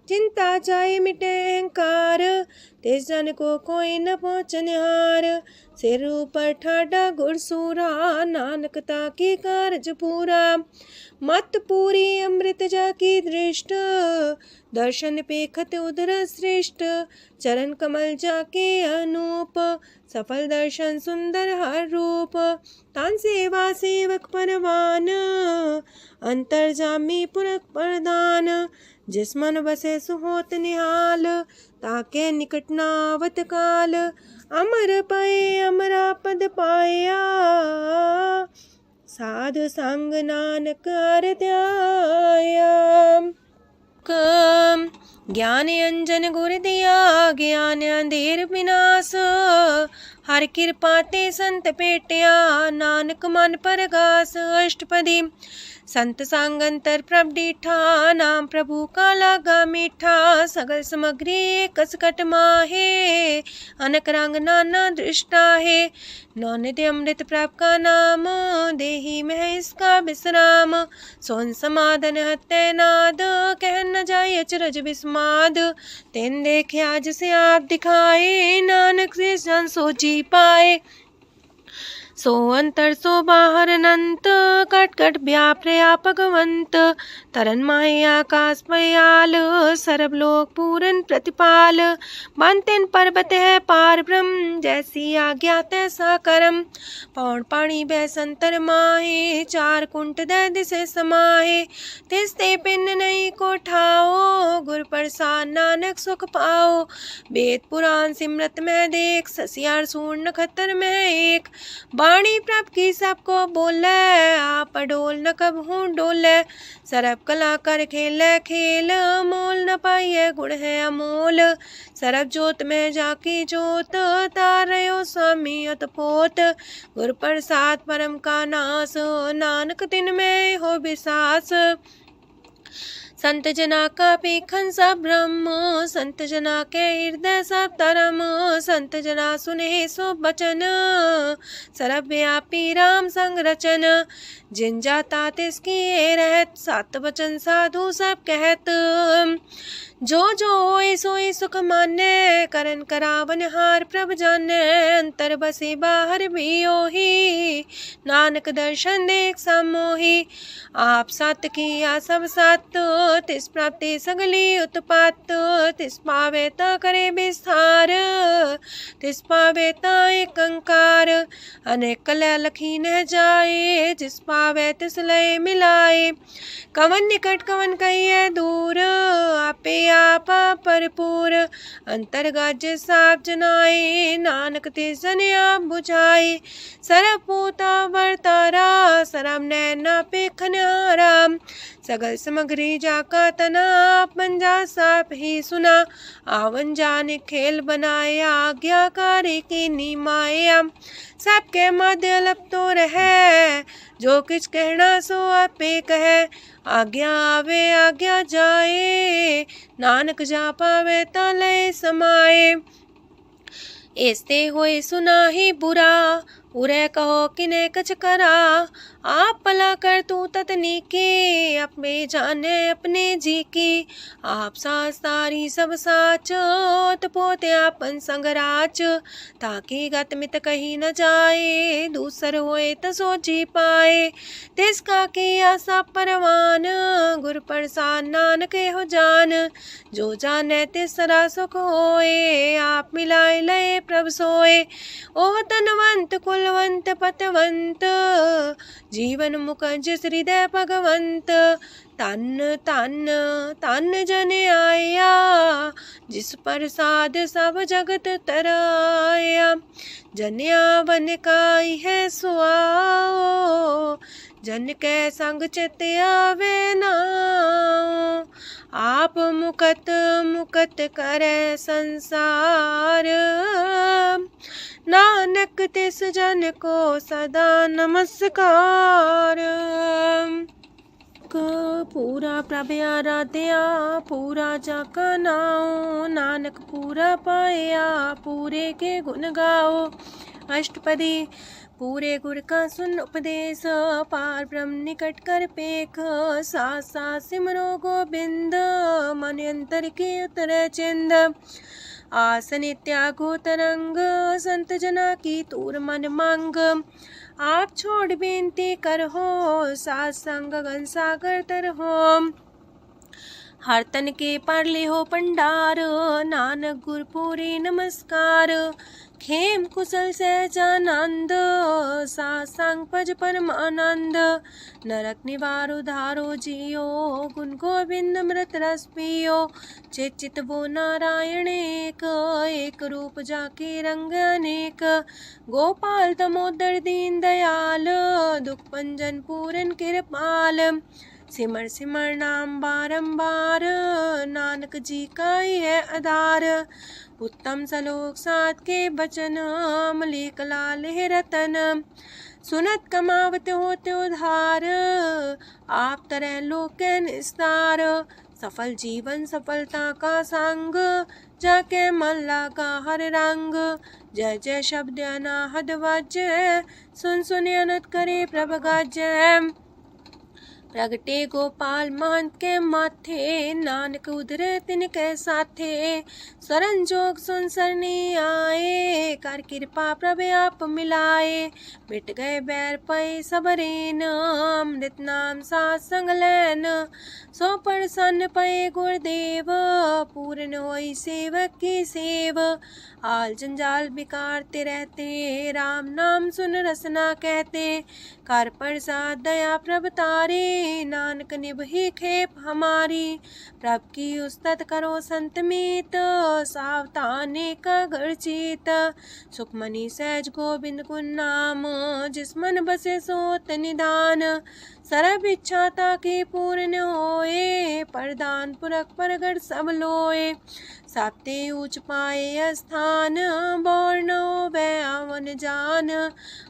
चिंता जाय मिटै अहंकार, तिस जन को कोई न पहुँचनिहार। सिर ऊपर ठाडा गुरसूरा, नानक ताके कारज पूरा। मत पूरी अमृत जाकी दृष्ट, दर्शन पेखत उदर श्रेष्ठ। चरण कमल जाके अनूप, सफल दर्शन सुंदर हर रूप। तान सेवा सेवक परवान, अंतर जामी पुरख प्रदान। जिस मन बसे सुहोत निहाल, ताके निकट नावत काल। अमर पाए अमरा पद पाया, साधु संग नानक हर ध्याया। ज्ञान अंजन गुर दिया, ज्ञान अंधेर विनाश। हर कृपा ते संत पेटिया, नानक मन परगास। अष्टपदी संत संग अंतर प्रभ डीठा, नाम प्रभु का लागा मीठा। सगल सामग्री कसकट माहे, अनक रंग नाना दृष्टा है। नौ निधि अमृत प्रभ का नाम, देही में इसका विश्राम। सोन समाधन हत्ते नाद, कह न जाय अचरज विस्माद। तेन देखे आज से आप दिखाए, नानक से जन सोची पाए। सो अंतर सो बाहर अनंत, कट कट व्याप रया भगवंत। तरन माहे आकाश पयाल, सरब लोक पूरन प्रतिपाल। बनतेन पर्वत है पार ब्रह्म, जैसी आज्ञा तैसा करम। पौन पाणी बह संतर माहे, चार कुंट दै दिसे समाहे। तिसते पिन नहीं को ठाओ, गुर प्रसाद नानक सुख पाओ। वेद पुराण सिमरत में देख, ससियार सूर नखत्र में एक। वाणी प्रभ की सबको बोले, आप डोल न कबहू डोले। सरब कला कर खेले खेल, मोल न पाइए गुण है अमोल। सरब जोत में जाकी जोत, तारयो स्वामी अतपोत। गुर प्रसाद परम का नास, नानक तिन में हो विसास। संत जना का पेखन सब ब्रह्म, संत जना के हृदय सब धर्म। संत जना सुने सो बचन, सरब व्यापी राम संग रचन। जिन जाता तिसकी रहत, सात वचन साधु सब कहत। जो जो होए सोए सुख माने, करन करावन हार प्रभ जाने। अंतर बसे बाहर भी ओही, नानक दर्शन देख समोही। आप सत किया सब सत, तिस प्राप्ति सगली उत्पात। तिस पावे ता करे विस्तार, तिस पावे ता एक अंकार। अनेक कलय लखी न जाए, जिस पावे तिस लय मिलाए। कवन निकट कवन कहिए दूर, आपे आपा भरपूर। अंतर गाज साप जनाए, नानक तिस जन आप बुझाए। सरब पूता वर्तारा, सरब नैना पेखनारा। सगल सामग्री जाका तना, आप मंजा साप ही सुना। आवन जाने खेल बनाया, आज्ञाकारी की निमाया। सबके मध्य लप तो रहे, जो कुछ कहना सो आपे कहे। आज्ञा आवे आज्ञा जाए, नानक जा पावे ता लय समाए। ऐसे होए सुना ही बुरा, उरे कहो किने कछ करा। आप भला कर तू ततनी के, अपने जाने अपने जी की। आप सास तारी सब साच, पोते आपन संगराच। ताकि गत मित कही न जाए, दूसर होए त सोची पाए। तिसका किया सब परवान, गुर प्रसाद नानक हो जान। जो जाने तिसरा सुख होए, आप मिलाए लय प्रभ सोए। ओह तनवंत कुलवंत पतवंत, जीवन मुकज हृदय भगवंत। तन तन तन जन आया, जिस प्रसाद सब जगत तराया। जन्या बन काई है सुआओ, जन के संग चित आवे नाओ। आप मुकत मुकत करे संसार, नानक तिस जन को सदा नमस्कार। एक पूरा प्रभ आराध्या पूरा जाका नाओ, नानक पूरा पाया पूरे के गुण गाओ। अष्टपदी पूरे गुर का सुन उपदेश, पार ब्रह्म निकट कर पेख, साथ साथ सिमरो गोबिंद, मन अंतर के उतर चिंद। आसन त्यागो तरंग, संत जना की तूर मन मांग, आप छोड़ बेनती कर हो, सात संग गगन सागर तर हो। हर तन के पर ले हो पंडार, नानक गुर पूरे नमस्कार। खेम कुशल सहजानंद, सासंग पज परमानंद। नरक निवार उधारो जियो, गुण गोविंद मृत रस पियो। चित वो नारायण एक, एक रूप जाके रंग अनेक। गोपाल तमोदर दीन दयाल, दुख पंजन पूरन कृपाल। सिमर सिमर नाम बारंबार, नानक जी का ही है आधार। उत्तम सलोक साध के बचन, मलिक लाल है रतन। सुनत कमावत होते उधार, आप तरह लोक निस्तार। सफल जीवन सफलता का संग, जाके मन लागा हर रंग। जय जय शब्द अनाहद वाजय, सुन सुन अनत करे प्रभ गाजय। प्रगटे गोपाल महंत के माथे, नानक उधरे तिनके साथे। स्वरन जोग सुन सरनी आए, कर कृपा प्रभ आप मिलाए। मिट गए बैर पै सबरेन, अमृत नाम साथ संग लैन। सो प्रसन्न पै गुरुदेव, पूर्ण होई सेवक की सेव। आल जंजाल बिकारते रहते, राम नाम सुन रसना कहते। कर प्रसाद दया प्रभ तारे, नानक निभहि खेप हमारी। प्रभ की उस्तत करो संत मीत, सावधाने का घर चीत। सुखमनी सहज गोविंद गुण नाम, जिस मन बसे सोत निधान। सर्व इच्छा ताकि पूर्ण होए, प्रदान पुरख परगट सब लोए। साप्ते ऊंच पाए स्थान, बोर न होवे आवन जान।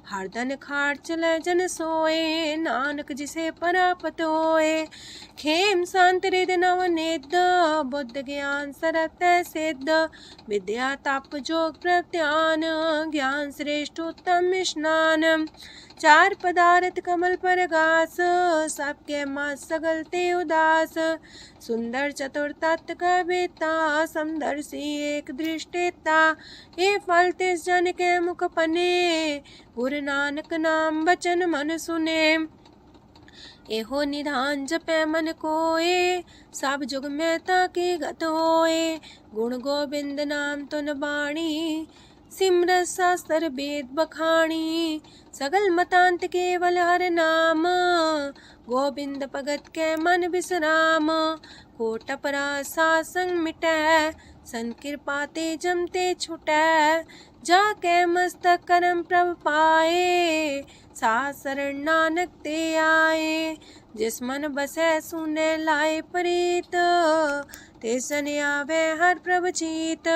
हरदन खाट चले जन सोए, नानक जिसे परापत होए। खेम शांत हृदय नव निध, बुद्ध ज्ञान सरत सिद्ध। विद्या तप जोग प्रत्यान, ज्ञान श्रेष्ठ उत्तम स्नान। चार पदार्थ कमल पर घास, सबके मास सगलते उदास। सुंदर चतुर तत्व का बेता, समदर्शी एक दृष्टिता। ये फल तिस जन के मुख पने, गुरु नानक नाम बचन मन सुने। एहो निधान जपै मन कोए, सब जुग में ताकि गत होए। गुण गोविंद नाम तुन बाणी, सिमरत शास्त्र वेद बखाणी। सगल मतांत केवल हर नाम, गोविंद भगत के मन विश्राम। कोट अपराध सात संग मिटै, संकृपा ते जमते छुटै। जाके मस्तक करम प्रभ पाए, साथ शरण नानक ते आए। जिस मन बसै सुने लाए प्रीत, तिस जन आवे हर प्रभ चीत।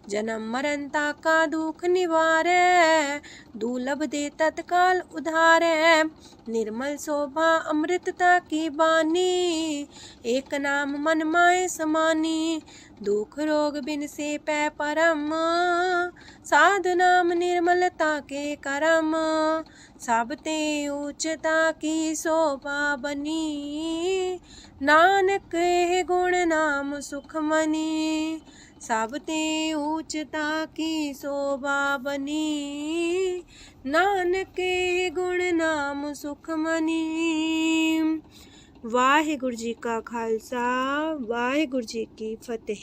जन्म मरनता का दुख निवारै, दुर्लभ दे तत्काल उधारै। निर्मल शोभा अमृतता की बानी, एक नाम मन माय समानी। दुख रोग बिन से पै परम, साधु नाम निर्मलता के करम। सब ते उच्चता की शोभा बनी, नानक हे गुण नाम सुखमनी। सब ते उच्चता की शोभा बनी, नानक हे गुण नाम सुखमनी। वाहिगुरु जी का खालसा, वाहिगुरु जी की फतेह।